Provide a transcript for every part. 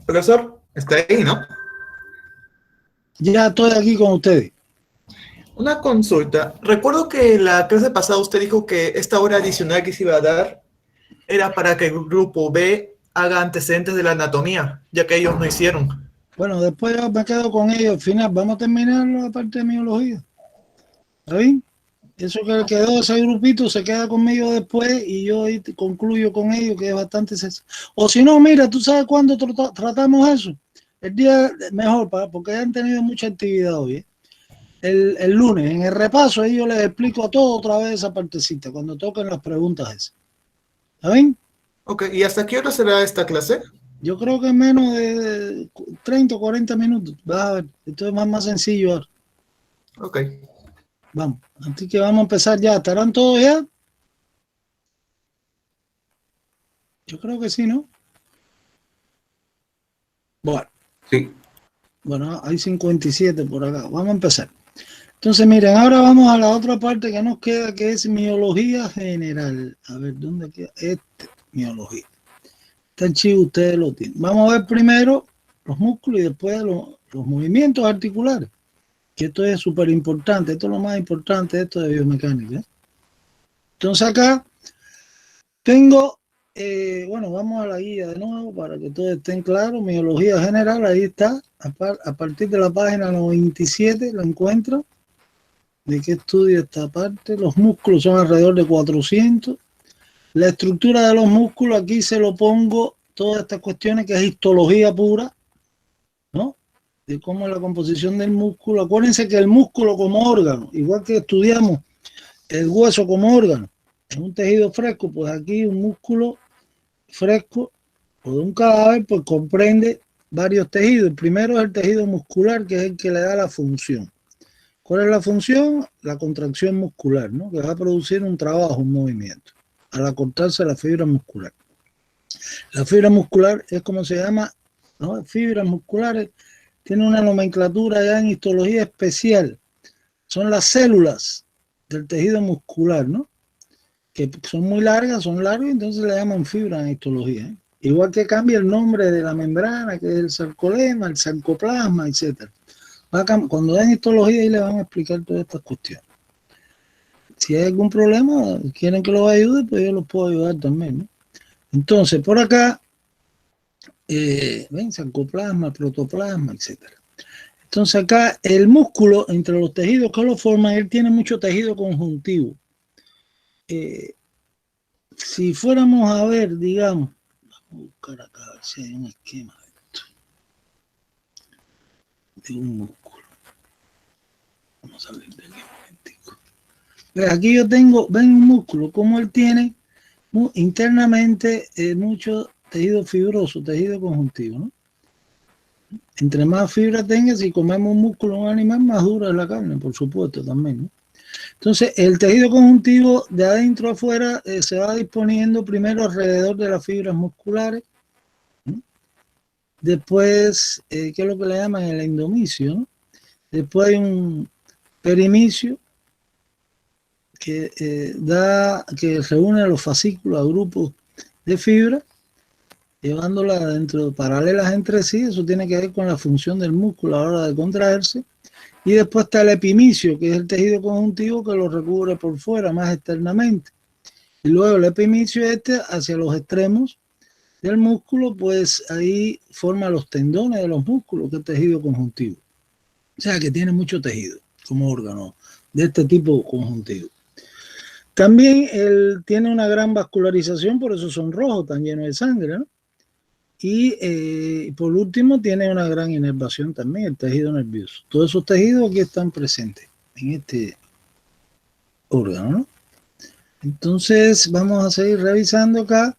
Profesor, está ahí, ¿no? Ya estoy aquí con ustedes. Una consulta. Recuerdo que la clase pasada usted dijo que esta hora adicional que se iba a dar era para que el grupo B haga antecedentes de la anatomía, ya que ellos no hicieron. Bueno, después yo me quedo con ellos al final. Vamos a terminar la parte de miología. ¿Está bien? Eso que quedó, ese grupito se queda conmigo después y yo ahí concluyo con ellos, que es bastante sencillo. O si no, mira, ¿tú sabes cuándo tratamos eso? El día mejor, porque han tenido mucha actividad hoy. El lunes, en el repaso, ahí yo les explico a todos otra vez esa partecita, cuando toquen las preguntas esas. ¿Está bien? Ok, ¿y hasta qué hora será esta clase? Yo creo que en menos de 30 o 40 minutos. Vas a ver, esto es más sencillo ahora. Ok. Vamos, así que vamos a empezar ya. ¿Estarán todos ya? Yo creo que sí, ¿no? Bueno, Sí. bueno, hay 57 por acá. Vamos a empezar. Entonces, miren, ahora vamos a la otra parte que nos queda, que es miología general. A ver, ¿dónde queda? Miología. Este archivo ustedes lo tienen. Vamos a ver primero los músculos y después los movimientos articulares, que esto es súper importante. Esto es lo más importante, esto de biomecánica. Entonces acá tengo, bueno, vamos a la guía de nuevo para que todos estén claros. Miología general, ahí está. A partir de la página 97 lo encuentro. ¿De qué estudia esta parte? Los músculos son alrededor de 400. La estructura de los músculos, aquí se lo pongo todas estas cuestiones que es histología pura, ¿no? De cómo es la composición del músculo. Acuérdense que el músculo como órgano, igual que estudiamos el hueso como órgano, es un tejido fresco, pues aquí un músculo fresco o de un cadáver, pues comprende varios tejidos. El primero es el tejido muscular, que es el que le da la función. ¿Cuál es la función? La contracción muscular, ¿no? Que va a producir un trabajo, un movimiento, al acortarse la fibra muscular. La fibra muscular es como se llama, ¿no? Fibras musculares, tiene una nomenclatura ya en histología especial. Son las células del tejido muscular, ¿no? Que son muy largas, son largas, entonces le llaman fibra en histología. Igual que cambia el nombre de la membrana, que es el sarcolema, el sarcoplasma, etc. Cuando den histología ahí le van a explicar todas estas cuestiones. Si hay algún problema, quieren que los ayude, pues yo los puedo ayudar también, ¿no? Entonces, por acá, ven, sarcoplasma, protoplasma, etc. Entonces acá el músculo, entre los tejidos que lo forman, él tiene mucho tejido conjuntivo. Si fuéramos a ver, digamos, vamos a buscar acá a ver si hay un esquema de esto, de un músculo. Vamos a ver de aquí un momentico. Aquí yo tengo, ven un músculo, como él tiene internamente mucho tejido fibroso, tejido conjuntivo, ¿no? Entre más fibra tenga, si comemos un músculo en un animal, más dura es la carne, por supuesto, también, ¿no? Entonces, el tejido conjuntivo de adentro a afuera se va disponiendo primero alrededor de las fibras musculares. Después, ¿qué es lo que le llaman el endomicio, ¿no? Después hay un perimicio que que reúne a los fascículos a grupos de fibra, llevándolas dentro, paralelas entre sí. Eso tiene que ver con la función del músculo a la hora de contraerse. Y después está el epimicio, que es el tejido conjuntivo que lo recubre por fuera, más externamente. Y luego el epimicio hacia los extremos del músculo, pues ahí forma los tendones de los músculos, que es tejido conjuntivo. O sea que tiene mucho tejido como órgano de este tipo conjuntivo. También él tiene una gran vascularización, por eso son rojos, tan llenos de sangre, ¿no? Y por último tiene una gran inervación también, el tejido nervioso. Todos esos tejidos aquí están presentes en este órgano, ¿no? Entonces vamos a seguir revisando acá.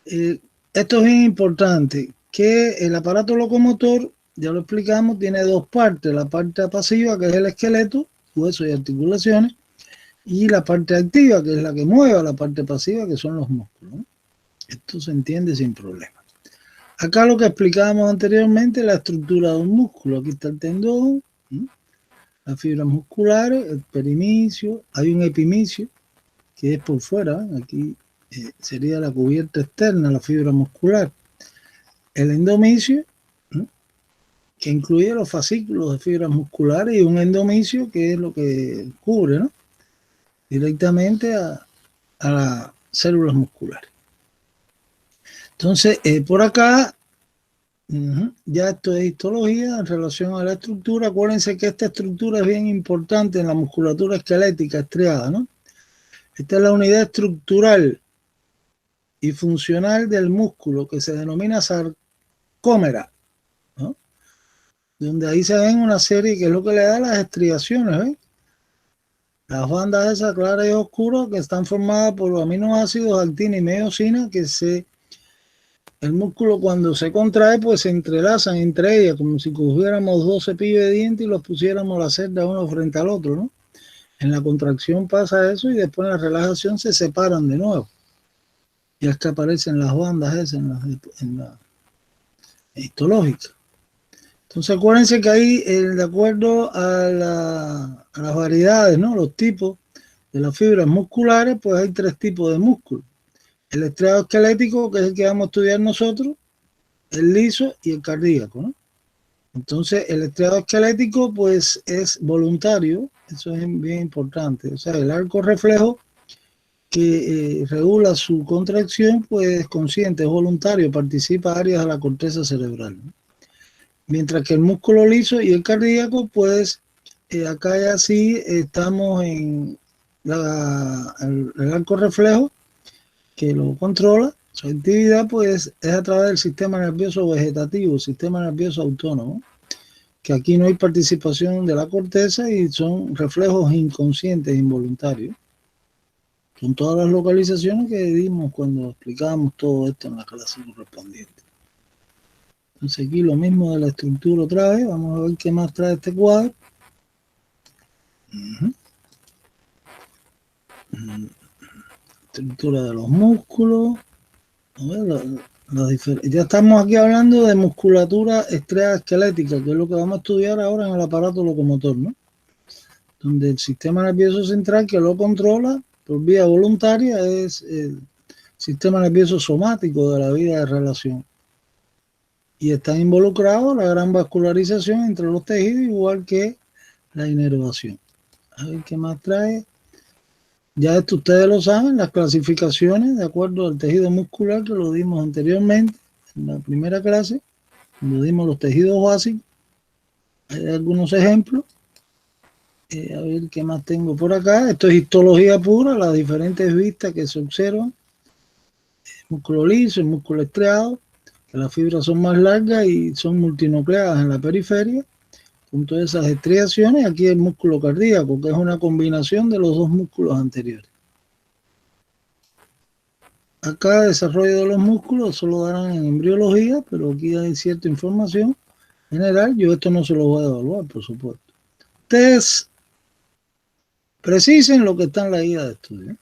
Esto es bien importante, que el aparato locomotor, ya lo explicamos, tiene dos partes. La parte pasiva, que es el esqueleto, huesos y articulaciones, y la parte activa, que es la que mueve a la parte pasiva, que son los músculos, ¿no? Esto se entiende sin problema. Acá lo que explicábamos anteriormente, la estructura de un músculo. Aquí está el tendón, ¿sí? Las fibras musculares, el perimicio, hay un epimicio que es por fuera, aquí sería la cubierta externa, la fibra muscular. El endomicio, que incluye los fascículos de fibras musculares y un endomisio que es lo que cubre, ¿no?, directamente a las células musculares. Entonces, por acá, ya esto es histología en relación a la estructura. Acuérdense que esta estructura es bien importante en la musculatura esquelética estriada, ¿no? Esta es la unidad estructural y funcional del músculo que se denomina sarcómera, ¿no?, donde ahí se ven una serie que es lo que le da las estriaciones, ¿ven? Las bandas esas claras y oscuras que están formadas por los aminoácidos actina y miosina, que el músculo cuando se contrae pues se entrelazan entre ellas como si cogiéramos dos cepillos de dientes y los pusiéramos a la celda uno frente al otro, ¿no? En la contracción pasa eso y después en la relajación se separan de nuevo. Y es que aparecen las bandas esas en la histológica. Entonces acuérdense que ahí, de acuerdo a las variedades, ¿no?, los tipos de las fibras musculares, pues hay tres tipos de músculos. El estriado esquelético, que es el que vamos a estudiar nosotros, el liso y el cardíaco, ¿no? Entonces el estriado esquelético pues es voluntario, eso es bien importante. O sea, el arco reflejo que regula su contracción pues es consciente, es voluntario, participa áreas de la corteza cerebral, ¿no? Mientras que el músculo liso y el cardíaco, pues acá ya sí estamos en el arco reflejo que lo controla. Su actividad pues es a través del sistema nervioso vegetativo, sistema nervioso autónomo, que aquí no hay participación de la corteza y son reflejos inconscientes, involuntarios. Son todas las localizaciones que dimos cuando explicábamos todo esto en la clase correspondiente. Entonces aquí lo mismo de la estructura otra vez. Vamos a ver qué más trae este cuadro. Estructura de los músculos. A ver, ya estamos aquí hablando de musculatura estriada esquelética, que es lo que vamos a estudiar ahora en el aparato locomotor, ¿no? Donde el sistema nervioso central que lo controla por vía voluntaria es el sistema nervioso somático de la vida de relación. Y están involucrados la gran vascularización entre los tejidos, igual que la inervación. A ver qué más trae. Ya esto ustedes lo saben, las clasificaciones de acuerdo al tejido muscular, que lo dimos anteriormente en la primera clase, cuando dimos los tejidos básicos. Hay algunos ejemplos. A ver qué más tengo por acá. Esto es histología pura, las diferentes vistas que se observan. El músculo liso, el músculo estriado, que las fibras son más largas y son multinucleadas en la periferia, con todas esas estriaciones. Aquí el músculo cardíaco, que es una combinación de los dos músculos anteriores. Acá desarrollo de los músculos solo darán en embriología, pero aquí hay cierta información general. Yo esto no se lo voy a evaluar, por supuesto. Ustedes precisen lo que está en la guía de estudio.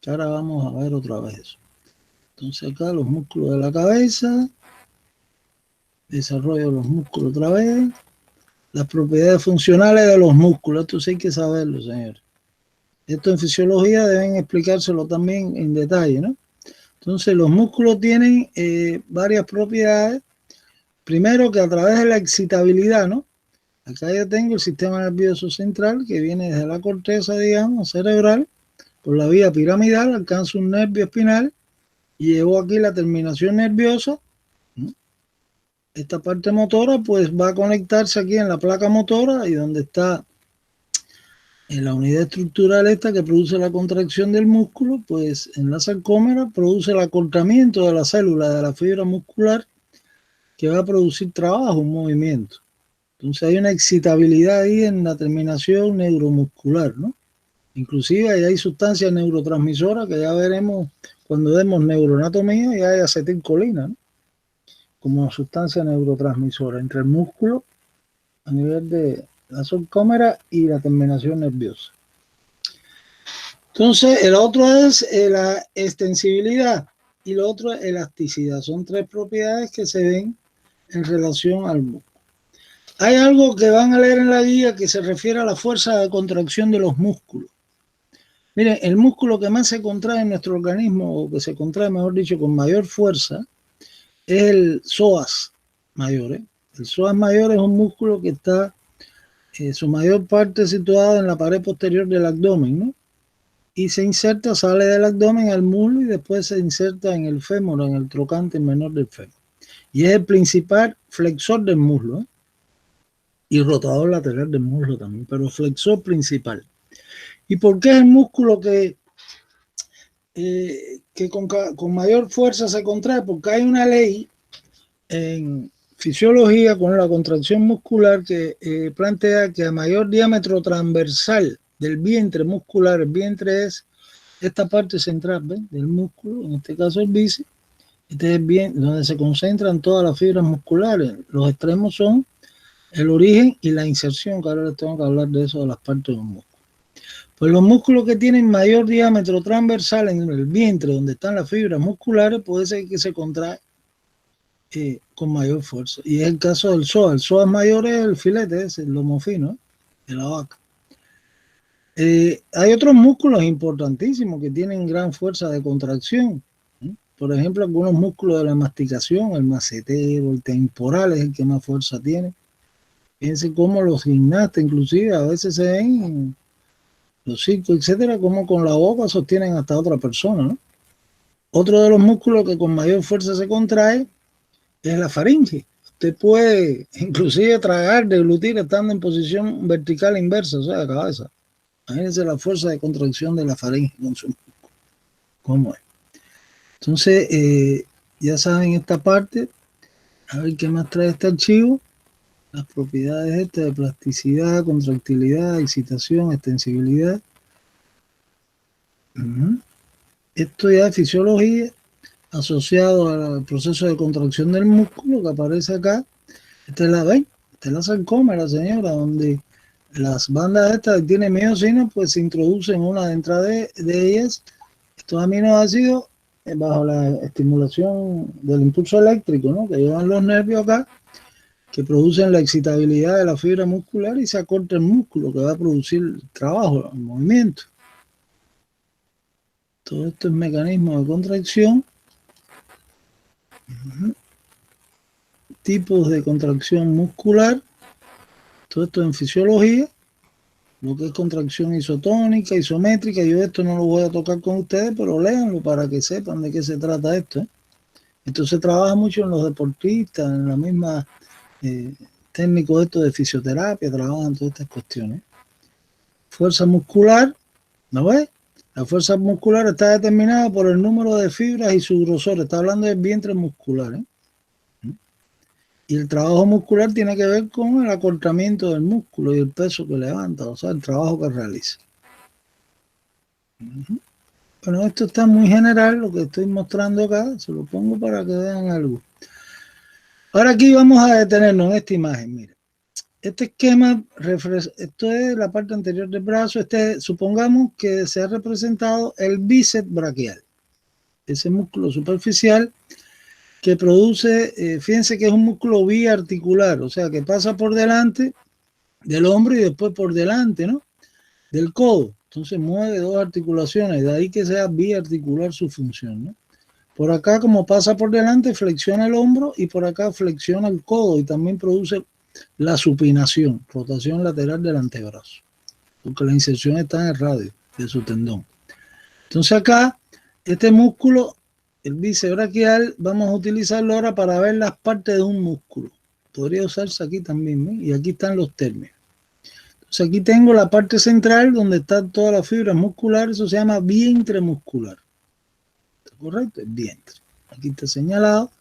Ahora vamos a ver otra vez eso. Entonces acá los músculos de la cabeza, desarrollo de los músculos otra vez, las propiedades funcionales de los músculos. Esto sí hay que saberlo, señores. Esto en fisiología deben explicárselo también en detalle, ¿no? Entonces los músculos tienen varias propiedades. Primero, que a través de la excitabilidad, ¿no? Acá ya tengo el sistema nervioso central que viene desde la corteza, digamos, cerebral, por la vía piramidal, alcanza un nervio espinal y llegó aquí la terminación nerviosa. Esta parte motora pues va a conectarse aquí en la placa motora y donde está en la unidad estructural esta que produce la contracción del músculo, pues en la sarcómera produce el acortamiento de la célula, de la fibra muscular, que va a producir trabajo, un movimiento. Entonces hay una excitabilidad ahí en la terminación neuromuscular, ¿no? Inclusive ahí hay sustancias neurotransmisoras que ya veremos cuando demos neuroanatomía, y hay acetilcolina, ¿no?, como sustancia neurotransmisora entre el músculo a nivel de la sarcómera y la terminación nerviosa. Entonces el otro es la extensibilidad y lo otro es elasticidad. Son tres propiedades que se ven en relación al músculo. Hay algo que van a leer en la guía que se refiere a la fuerza de contracción de los músculos. Miren, el músculo que más se contrae en nuestro organismo, o que se contrae, mejor dicho, con mayor fuerza, es el psoas mayor, El psoas mayor es un músculo que está, su mayor parte situada en la pared posterior del abdomen, ¿no? Y se inserta, sale del abdomen al muslo y después se inserta en el fémur, en el trocánter menor del fémur. Y es el principal flexor del muslo, ¿eh? Y rotador lateral del muslo también, pero flexor principal. ¿Y por qué es el músculo que con mayor fuerza se contrae? Porque hay una ley en fisiología con la contracción muscular que plantea que a mayor diámetro transversal del vientre muscular, el vientre es esta parte central, ¿ven?, del músculo, en este caso el bíceps, este es bien donde se concentran todas las fibras musculares. Los extremos son el origen y la inserción, que ahora les tengo que hablar de eso, de las partes del músculo. Pues los músculos que tienen mayor diámetro transversal en el vientre, donde están las fibras musculares, puede ser que se contrae con mayor fuerza. Y es el caso del psoas. El psoas mayor es el filete, es el lomo fino, de la vaca. Hay otros músculos importantísimos que tienen gran fuerza de contracción. Por ejemplo, algunos músculos de la masticación, el macetero, el temporal es el que más fuerza tiene. Fíjense cómo los gimnastas, inclusive, a veces se ven en los circos, etcétera, como con la boca sostienen hasta otra persona, ¿no? Otro de los músculos que con mayor fuerza se contrae es la faringe. Usted puede inclusive tragar, deglutir estando en posición vertical inversa, o sea, de cabeza. Imagínense la fuerza de contracción de la faringe con su músculo. ¿Cómo es? Entonces, ya saben esta parte. A ver qué más trae este archivo. Las propiedades estas de plasticidad, contractilidad, excitación, extensibilidad. Esto ya es fisiología asociado al proceso de contracción del músculo que aparece acá. Esta es la, ¿ven? Esta es la sarcómera, señora, donde las bandas estas que tienen miosinas, pues se introducen una dentro de ellas. Estos aminoácidos, bajo la estimulación del impulso eléctrico, ¿no?, que llevan los nervios acá, que producen la excitabilidad de la fibra muscular y se acorta el músculo que va a producir el trabajo, el movimiento. Todo esto es mecanismo de contracción. Tipos de contracción muscular. Todo esto en fisiología. Lo que es contracción isotónica, isométrica. Yo esto no lo voy a tocar con ustedes, pero léanlo para que sepan de qué se trata esto. Esto se trabaja mucho en los deportistas, en la misma técnicos esto de fisioterapia, trabajan todas estas cuestiones. Fuerza muscular, ¿no ves? La fuerza muscular está determinada por el número de fibras y su grosor. Está hablando del vientre muscular, ¿eh? Y el trabajo muscular tiene que ver con el acortamiento del músculo y el peso que levanta, o sea, el trabajo que realiza. Bueno, esto está muy general, lo que estoy mostrando acá, se lo pongo para que vean algo. Ahora aquí vamos a detenernos en esta imagen, mira. Este esquema, esto es la parte anterior del brazo, supongamos que se ha representado el bíceps braquial, ese músculo superficial que produce, fíjense que es un músculo biarticular, o sea que pasa por delante del hombro y después por delante, ¿no?, del codo. Entonces mueve dos articulaciones, de ahí que sea biarticular su función, ¿no? Por acá, como pasa por delante, flexiona el hombro y por acá flexiona el codo y también produce la supinación, rotación lateral del antebrazo, porque la inserción está en el radio de su tendón. Entonces acá, este músculo, el bíceps braquial, vamos a utilizarlo ahora para ver las partes de un músculo. Podría usarse aquí también, ¿no? Y aquí están los términos. Entonces aquí tengo la parte central donde están todas las fibras musculares, eso se llama vientre muscular. ¿Está correcto? El vientre. Aquí está señalado.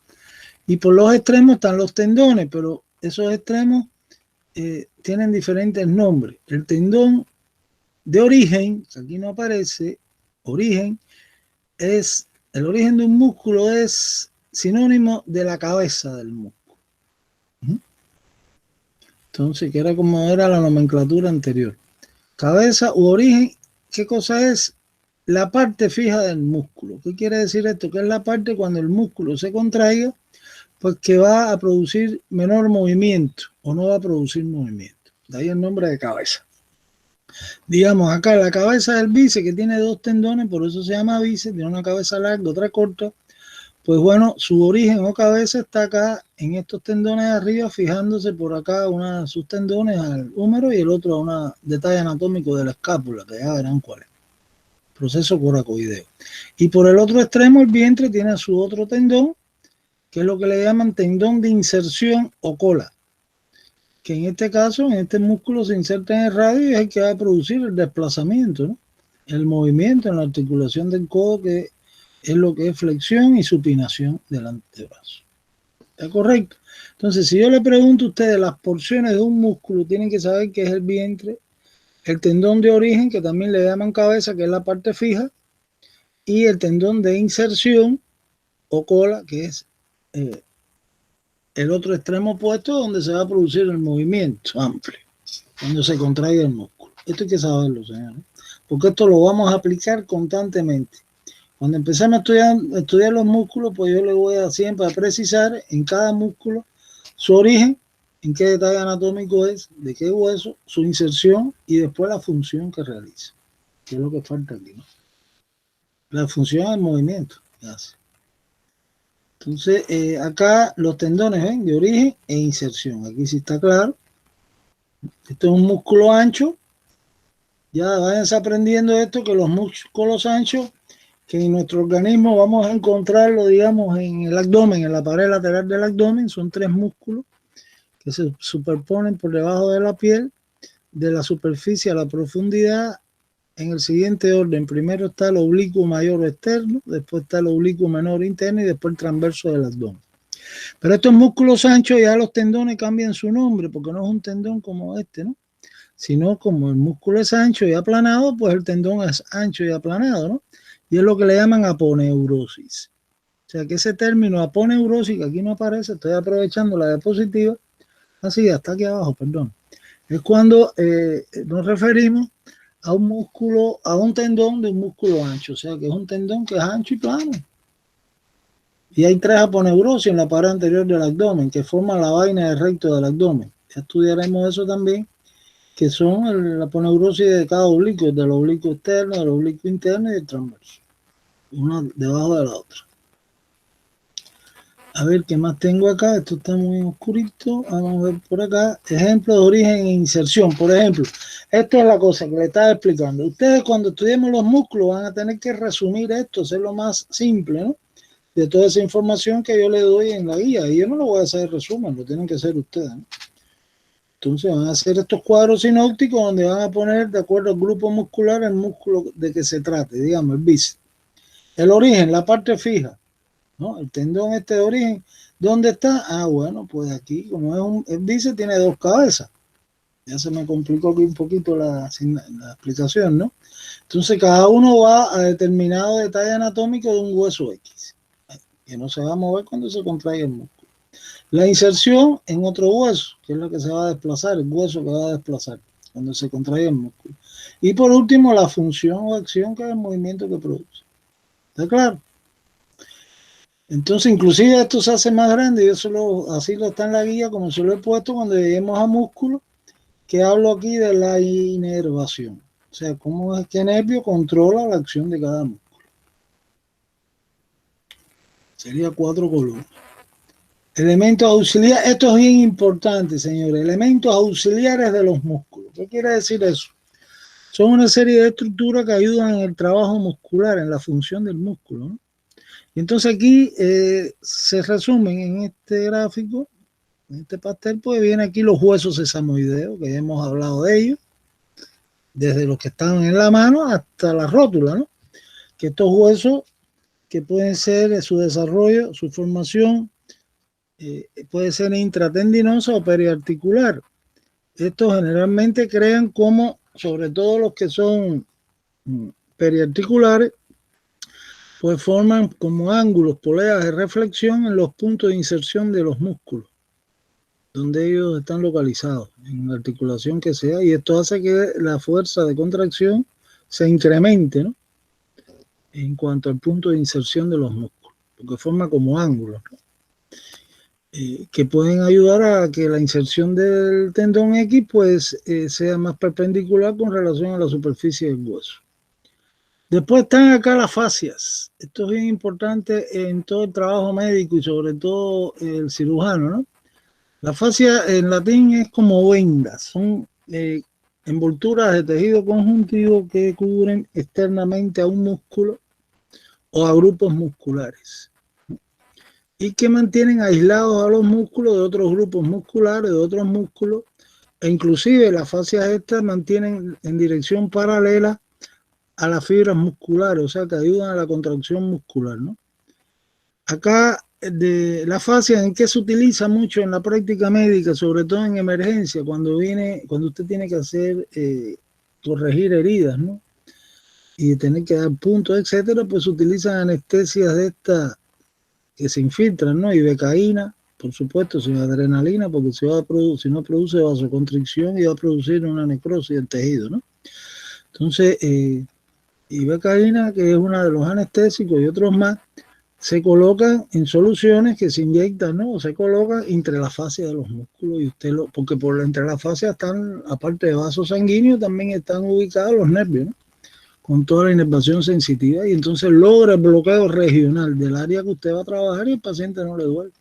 Y por los extremos están los tendones, pero esos extremos tienen diferentes nombres. El tendón de origen, aquí no aparece, origen, es el origen de un músculo, es sinónimo de la cabeza del músculo. Entonces, que era como era la nomenclatura anterior. Cabeza u origen, ¿qué cosa es? La parte fija del músculo. ¿Qué quiere decir esto? Que es la parte cuando el músculo se contraiga, pues que va a producir menor movimiento o no va a producir movimiento. De ahí el nombre de cabeza. Digamos, acá la cabeza del bíceps, que tiene dos tendones, por eso se llama bíceps, tiene una cabeza larga, otra corta, Pues bueno, su origen o cabeza está acá en estos tendones de arriba, fijándose por acá una de sus tendones al húmero y el otro a un detalle anatómico de la escápula, que ya verán cuál es. Proceso coracoideo. Y por el otro extremo, el vientre tiene su otro tendón, que es lo que le llaman tendón de inserción o cola, que en este caso, en este músculo se inserta en el radio y es el que va a producir el desplazamiento, ¿no? El movimiento en la articulación del codo, que es lo que es flexión y supinación del antebrazo. ¿Está correcto? Entonces, si yo le pregunto a ustedes las porciones de un músculo, tienen que saber que es el vientre, el tendón de origen, que también le llaman cabeza, que es la parte fija, y el tendón de inserción o cola, que es el otro extremo opuesto, donde se va a producir el movimiento amplio, cuando se contrae el músculo. Esto hay que saberlo, señores, porque esto lo vamos a aplicar constantemente. Cuando empezamos a estudiar los músculos, pues yo le voy a siempre a precisar en cada músculo su origen, en qué detalle anatómico es, de qué hueso, su inserción y después la función que realiza, que es lo que falta aquí, ¿no? La función del movimiento que hace. Entonces, acá los tendones, ¿ven? De origen e inserción. Aquí sí está claro. Esto es un músculo ancho. Ya vayan aprendiendo esto, que los músculos anchos que en nuestro organismo vamos a encontrarlo, digamos, en el abdomen, en la pared lateral del abdomen. Son 3 músculos que se superponen por debajo de la piel, de la superficie a la profundidad, en el siguiente orden. Primero está el oblicuo mayor externo, después está el oblicuo menor interno y después el transverso del abdomen. Pero estos músculos anchos, ya los tendones cambian su nombre, porque no es un tendón como este, ¿no? Sino como el músculo es ancho y aplanado, pues el tendón es ancho y aplanado, ¿no? Y es lo que le llaman aponeurosis. O sea que ese término aponeurosis, que aquí no aparece, estoy aprovechando la diapositiva, así hasta aquí abajo, perdón. Es cuando nos referimos a un músculo, a un tendón de un músculo ancho, o sea que es un tendón que es ancho y plano. Y hay 3 aponeurosis en la pared anterior del abdomen que forman la vaina del recto del abdomen. Ya estudiaremos eso también, que son la aponeurosis de cada oblicuo, del oblicuo externo, del oblicuo interno y del transverso. Una debajo de la otra. A ver, ¿qué más tengo acá? Esto está muy oscurito. Vamos a ver por acá. Ejemplo de origen e inserción. Por ejemplo, esta es la cosa que le estaba explicando. Ustedes cuando estudiemos los músculos van a tener que resumir esto, hacerlo más simple, ¿no? De toda esa información que yo le doy en la guía. Y yo no lo voy a hacer resumen, lo tienen que hacer ustedes, ¿no? Entonces van a hacer estos cuadros sinópticos donde van a poner de acuerdo al grupo muscular el músculo de que se trate, digamos, el bíceps. El origen, la parte fija, ¿no? El tendón este de origen, ¿dónde está? Ah, bueno, pues aquí, como es el bíceps tiene 2 cabezas. Ya se me complicó aquí un poquito la explicación, ¿no? Entonces cada uno va a determinado detalle anatómico de un hueso X, que no se va a mover cuando se contrae el músculo. La inserción en otro hueso, que es lo que se va a desplazar, el hueso que va a desplazar cuando se contrae el músculo. Y por último, la función o acción, que es el movimiento que produce. ¿Está claro? Entonces, inclusive esto se hace más grande, y eso así lo está en la guía, como se lo he puesto cuando lleguemos a músculo, que hablo aquí de la inervación. O sea, cómo es que el nervio controla la acción de cada músculo. Sería 4 columnas. Elementos auxiliares, esto es bien importante, señores. Elementos auxiliares de los músculos. ¿Qué quiere decir eso? Son una serie de estructuras que ayudan en el trabajo muscular, en la función del músculo, ¿no? Y entonces aquí se resumen en este gráfico, en este pastel, pues viene aquí los huesos sesamoideos, que ya hemos hablado de ellos, desde los que están en la mano hasta la rótula, ¿no? Que estos huesos, que pueden ser su desarrollo, su formación, puede ser intratendinosa o periarticular. Estos generalmente crean como, sobre todo los que son periarticulares, pues forman como ángulos, poleas de reflexión en los puntos de inserción de los músculos, donde ellos están localizados, en la articulación que sea, y esto hace que la fuerza de contracción se incremente, ¿no? En cuanto al punto de inserción de los músculos, porque forma como ángulos, ¿no? Que pueden ayudar a que la inserción del tendón X pues sea más perpendicular con relación a la superficie del hueso. Después están acá las fascias. Esto es bien importante en todo el trabajo médico y sobre todo el cirujano, ¿no? La fascia en latín es como vendas, son envolturas de tejido conjuntivo que cubren externamente a un músculo o a grupos musculares y que mantienen aislados a los músculos de otros grupos musculares, de otros músculos, e inclusive las fascias estas mantienen en dirección paralela a las fibras musculares, o sea que ayudan a la contracción muscular, ¿no? Acá de la fascia, ¿en qué se utiliza mucho en la práctica médica, sobre todo en emergencia, cuando usted tiene que hacer, corregir heridas, ¿no? Y tener que dar puntos, etcétera, pues se utilizan anestesias de estas que se infiltran, ¿no? Ibecaína, por supuesto, sin adrenalina, porque si no produce vasoconstricción y va a producir una necrosis del tejido, ¿no? Entonces, ibecaína, que es uno de los anestésicos y otros más, se colocan en soluciones que se inyectan, ¿no? O se colocan entre la fascia de los músculos y porque entre la fascia están, aparte de vasos sanguíneos, también están ubicados los nervios, ¿no? Con toda la inervación sensitiva y entonces logra el bloqueo regional del área que usted va a trabajar y el paciente no le duele.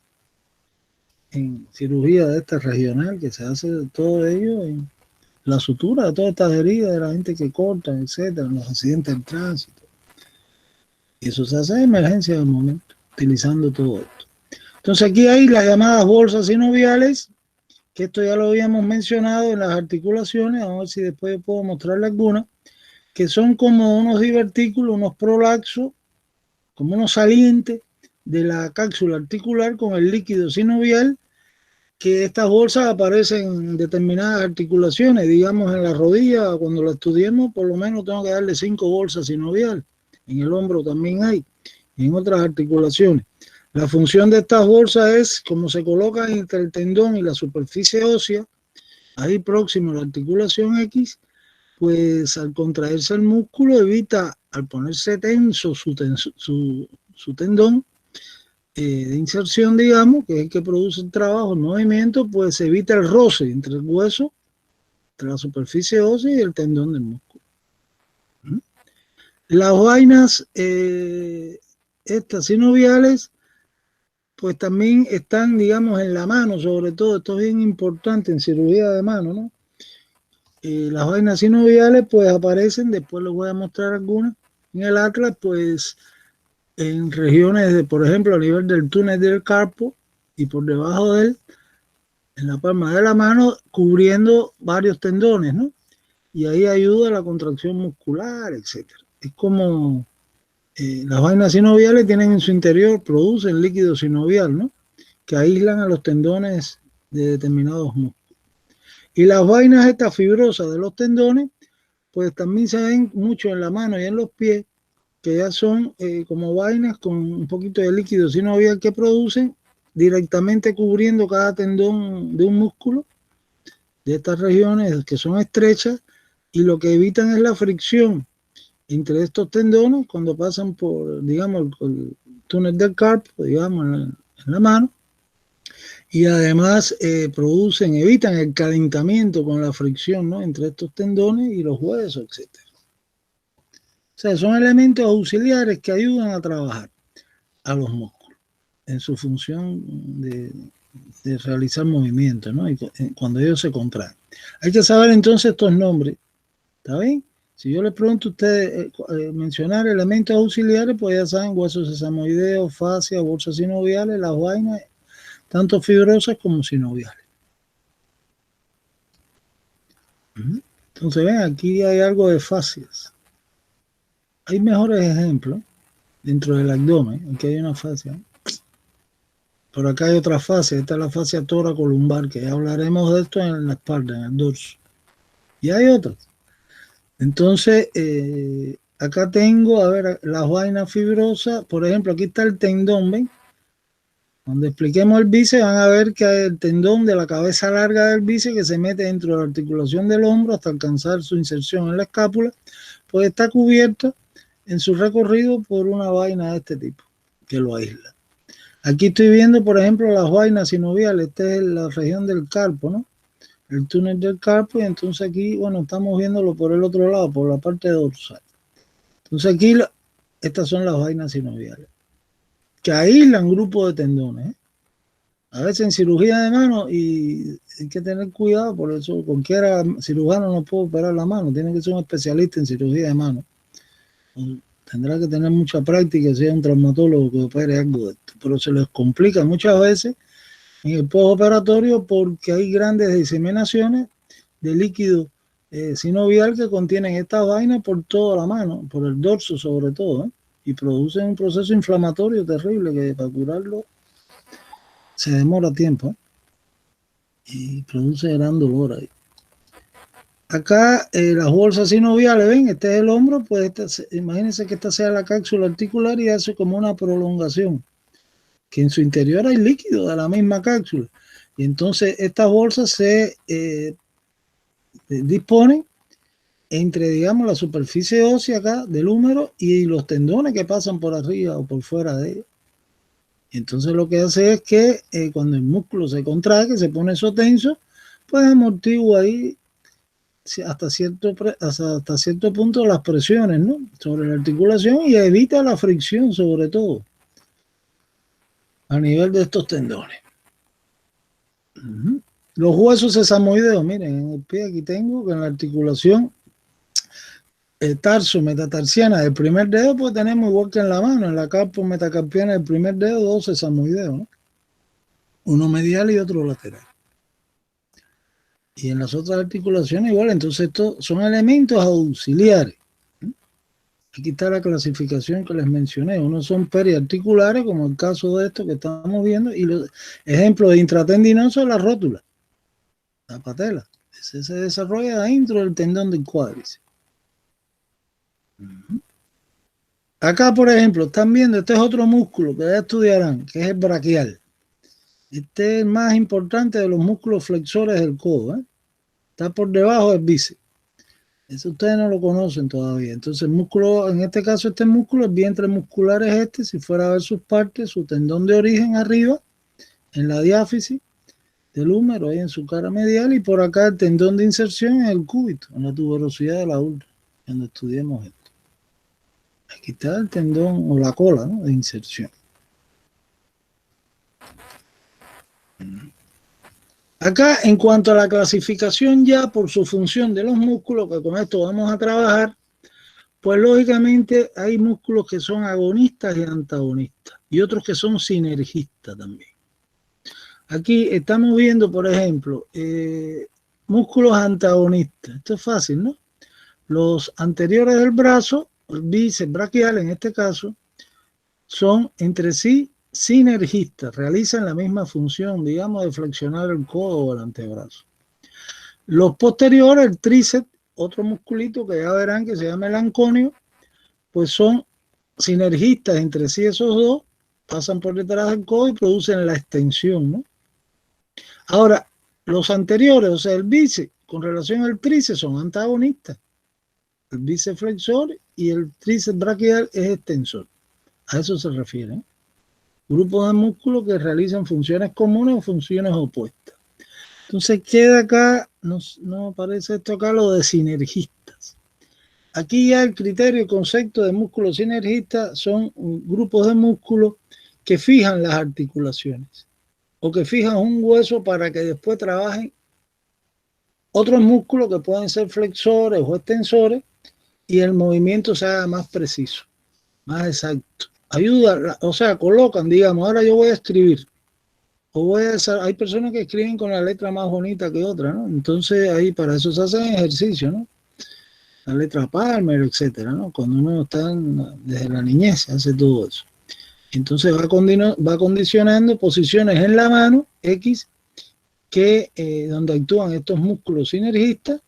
En cirugía de esta regional que se hace todo ello en la sutura de todas estas heridas de la gente que corta, etcétera, en los accidentes de tránsito. Y eso se hace de emergencia de momento, utilizando todo esto. Entonces aquí hay las llamadas bolsas sinoviales, que esto ya lo habíamos mencionado en las articulaciones, vamos a ver si después puedo mostrarle algunas, que son como unos divertículos, unos prolaxos, como unos salientes de la cápsula articular con el líquido sinovial, que estas bolsas aparecen en determinadas articulaciones, digamos en la rodilla, cuando la estudiemos, por lo menos tengo que darle 5 bolsas sinoviales. En el hombro también hay, y en otras articulaciones. La función de estas bolsas es, como se colocan entre el tendón y la superficie ósea, ahí próximo a la articulación X, pues al contraerse el músculo evita, al ponerse tenso su tendón de inserción, digamos, que es el que produce el trabajo, el movimiento, pues evita el roce entre el hueso, entre la superficie ósea y el tendón del músculo. Las vainas, estas sinoviales, pues también están, digamos, en la mano, sobre todo, esto es bien importante en cirugía de mano, ¿no? Las vainas sinoviales pues aparecen, después les voy a mostrar algunas, en el atlas, pues en regiones de, por ejemplo, a nivel del túnel del carpo y por debajo de él, en la palma de la mano, cubriendo varios tendones, ¿no? Y ahí ayuda a la contracción muscular, etcétera. Es como las vainas sinoviales tienen en su interior, producen líquido sinovial, ¿no? Que aíslan a los tendones de determinados músculos. Y las vainas estas fibrosas de los tendones, pues también se ven mucho en la mano y en los pies, que ya son como vainas con un poquito de líquido sinovial que producen directamente cubriendo cada tendón de un músculo de estas regiones que son estrechas, y lo que evitan es la fricción entre estos tendones cuando pasan por, digamos, el túnel del carpo, digamos, en la mano. Y además evitan el calentamiento con la fricción, ¿no? Entre estos tendones y los huesos, etc. O sea, son elementos auxiliares que ayudan a trabajar a los músculos en su función de realizar movimientos, ¿no? Y cuando ellos se contraen. Hay que saber entonces estos nombres, ¿está bien? Si yo les pregunto a ustedes mencionar elementos auxiliares, pues ya saben, huesos sesamoideos, fascia, bolsas sinoviales, las vainas, tanto fibrosas como sinoviales. Entonces, ven, aquí hay algo de fascias. Hay mejores ejemplos dentro del abdomen. Aquí hay una fascia. Por acá hay otra fascia. Esta es la fascia toracolumbar, que ya hablaremos de esto en la espalda, en el dorso. Y hay otras. Entonces, acá tengo, a ver, las vainas fibrosas. Por ejemplo, aquí está el tendón, ¿ven? Cuando expliquemos el bíceps van a ver que hay el tendón de la cabeza larga del bíceps que se mete dentro de la articulación del hombro hasta alcanzar su inserción en la escápula, pues está cubierto en su recorrido por una vaina de este tipo que lo aísla. Aquí estoy viendo, por ejemplo, las vainas sinoviales. Esta es la región del carpo, ¿no? El túnel del carpo, y entonces aquí, bueno, estamos viéndolo por el otro lado, por la parte dorsal. Entonces aquí estas son las vainas sinoviales, que aíslan grupos de tendones, ¿eh? A veces en cirugía de mano, y hay que tener cuidado, por eso cualquiera cirujano no puede operar la mano, tiene que ser un especialista en cirugía de mano. Tendrá que tener mucha práctica, sea un traumatólogo que opere algo de esto, pero se les complica muchas veces en el postoperatorio porque hay grandes diseminaciones de líquido sinovial que contienen estas vainas por toda la mano, por el dorso sobre todo, ¿eh? Y producen un proceso inflamatorio terrible que para curarlo se demora tiempo, ¿eh? Y produce gran dolor ahí. Acá las bolsas sinoviales, ven, este es el hombro, pues imagínense que esta sea la cápsula articular y hace como una prolongación, que en su interior hay líquido de la misma cápsula. Y entonces estas bolsas se disponen entre, digamos, la superficie ósea acá del húmero y los tendones que pasan por arriba o por fuera de ella. Entonces lo que hace es que cuando el músculo se contrae, que se pone eso tenso, pues amortigua ahí hasta cierto punto las presiones, ¿no?, sobre la articulación, y evita la fricción sobre todo a nivel de estos tendones. Los huesos sesamoideos, miren, en el pie aquí tengo que en la articulación tarso metatarsiana del primer dedo, pues tenemos igual que en la mano, en la carpo metacarpiana del primer dedo, dos sesamoideos, ¿no?, uno medial y otro lateral. Y en las otras articulaciones igual. Entonces estos son elementos auxiliares. Aquí está la clasificación que les mencioné. Unos son periarticulares, como el caso de esto que estamos viendo, y los ejemplos de intratendinoso, la rótula, la patela. Ese se desarrolla dentro del tendón del cuádriceps. Acá, por ejemplo, están viendo, este es otro músculo que ya estudiarán, que es el braquial. Este es el más importante de los músculos flexores del codo, ¿eh? Está por debajo del bíceps. Eso ustedes no lo conocen todavía. Entonces el músculo, en este caso este músculo, el vientre muscular es este. Si fuera a ver sus partes, su tendón de origen arriba, en la diáfisis del húmero, ahí en su cara medial, y por acá el tendón de inserción en el cúbito, en la tuberosidad de la urna, cuando estudiemos esto. Aquí está el tendón o la cola, ¿no?, de inserción. Acá, en cuanto a la clasificación ya por su función de los músculos, que con esto vamos a trabajar, pues lógicamente hay músculos que son agonistas y antagonistas, y otros que son sinergistas también. Aquí estamos viendo, por ejemplo, músculos antagonistas. Esto es fácil, ¿no? Los anteriores del brazo, el bíceps braquial en este caso, son entre sí sinergistas, realizan la misma función, digamos, de flexionar el codo o el antebrazo. Los posteriores, el tríceps, otro musculito que ya verán que se llama el anconio, pues son sinergistas entre sí esos dos, pasan por detrás del codo y producen la extensión, ¿no? Ahora, los anteriores, o sea, el bíceps con relación al tríceps son antagonistas. El bíceps flexor y el tríceps braquial es extensor. A eso se refiere, ¿eh? Grupos de músculos que realizan funciones comunes o funciones opuestas. Entonces queda acá, no aparece esto acá, lo de sinergistas. Aquí ya el criterio y concepto de músculos sinergistas son grupos de músculos que fijan las articulaciones o que fijan un hueso para que después trabajen otros músculos que pueden ser flexores o extensores y el movimiento se haga más preciso, más exacto. Ayuda, o sea, colocan, digamos, ahora yo voy a escribir, hay personas que escriben con la letra más bonita que otra, ¿no? Entonces ahí para eso se hacen ejercicios, ¿no? La letra Palmer, etcétera, ¿no? Cuando uno está desde la niñez se hace todo eso. Entonces va condicionando posiciones en la mano, X, que donde actúan estos músculos sinergistas,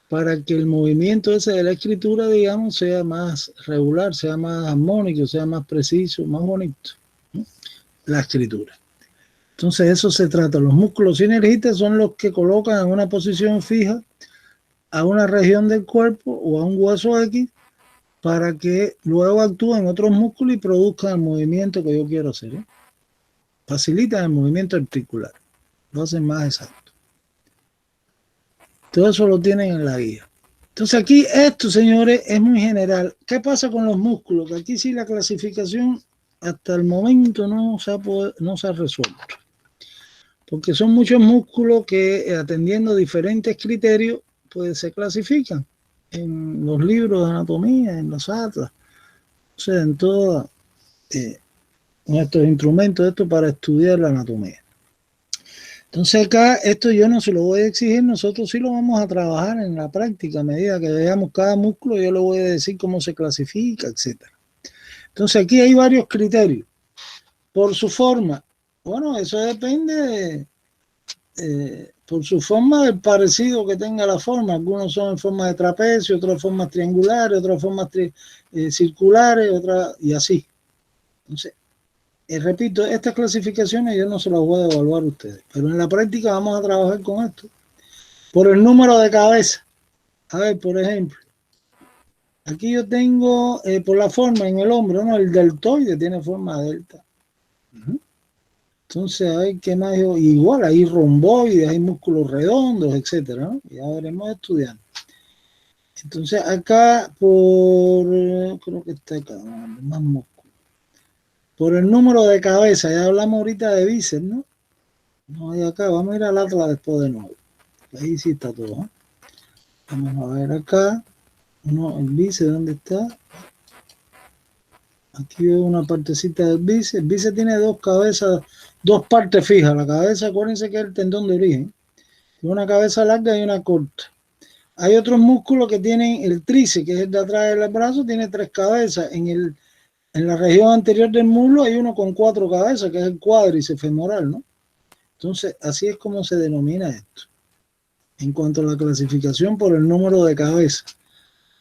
para que el movimiento ese de la escritura, digamos, sea más regular, sea más armónico, sea más preciso, más bonito, ¿no?, la escritura. Entonces eso se trata. Los músculos sinergistas son los que colocan en una posición fija a una región del cuerpo o a un hueso X para que luego actúen otros músculos y produzcan el movimiento que yo quiero hacer, ¿eh? Facilitan el movimiento articular, lo hacen más exacto. Todo eso lo tienen en la guía. Entonces aquí esto, señores, es muy general. ¿Qué pasa con los músculos? Que aquí sí la clasificación hasta el momento no se ha resuelto. Porque son muchos músculos que atendiendo diferentes criterios, pues se clasifican en los libros de anatomía, en los atlas, o sea, en todos nuestros instrumentos, esto para estudiar la anatomía. Entonces acá esto yo no se lo voy a exigir, nosotros sí lo vamos a trabajar en la práctica. A medida que veamos cada músculo, yo le voy a decir cómo se clasifica, etcétera. Entonces aquí hay varios criterios. Por su forma, bueno, eso depende por su forma del parecido que tenga la forma. Algunos son en forma de trapecio, otros en formas triangulares, otras formas circulares, otras y así. Entonces, repito, estas clasificaciones yo no se las voy a evaluar a ustedes, pero en la práctica vamos a trabajar con esto. Por el número de cabeza. A ver, por ejemplo, aquí yo tengo, por la forma en el hombro, ¿no? El deltoide tiene forma delta. Entonces, a ver qué más. Igual, hay romboides, hay músculos redondos, etcétera, ¿no? Ya veremos estudiando. Entonces, acá, creo que está acá, más músculos. Por el número de cabeza, ya hablamos ahorita de bíceps, ¿no? No hay acá, vamos a ir al atlas después de nuevo. Ahí sí está todo, ¿eh? Vamos a ver acá. No, el bíceps, ¿dónde está? Aquí veo una partecita del bíceps. El bíceps tiene dos cabezas, dos partes fijas. La cabeza, acuérdense que es el tendón de origen. Una cabeza larga y una corta. Hay otros músculos que tienen el tríceps, que es el de atrás del brazo, tiene tres cabezas. En la región anterior del muslo hay uno con cuatro cabezas, que es el cuádriceps femoral, ¿no? Entonces, así es como se denomina esto. En cuanto a la clasificación por el número de cabeza.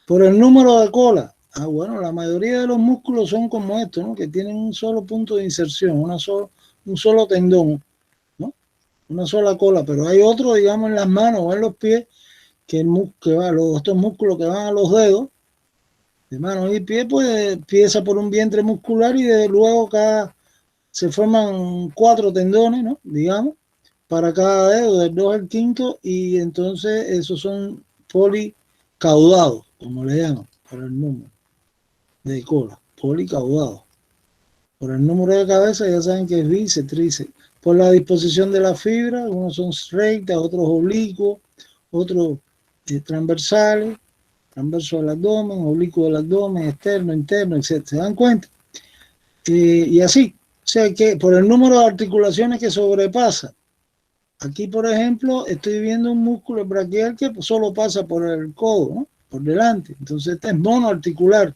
Por el número de cola. Bueno, la mayoría de los músculos son como estos, ¿no? Que tienen un solo punto de inserción, un solo tendón, ¿no? Una sola cola, pero hay otros, digamos, en las manos o en los pies, estos músculos que van a los dedos, de manos y pies, pues empieza por un vientre muscular y de luego se forman 4 tendones, ¿no? Digamos, para cada dedo, del 2 al 5, y entonces esos son policaudados, como le llaman, por el número de cola, policaudado. Por el número de cabeza ya saben que es bíceps, tríceps. Por la disposición de la fibra, unos son rectas, otros oblicuos, otros transversales, transverso del abdomen, oblicuo del abdomen, externo, interno, etc. ¿Se dan cuenta? Y así. O sea que por el número de articulaciones que sobrepasa. Aquí, por ejemplo, estoy viendo un músculo braquial que solo pasa por el codo, ¿no? Por delante. Entonces este es monoarticular.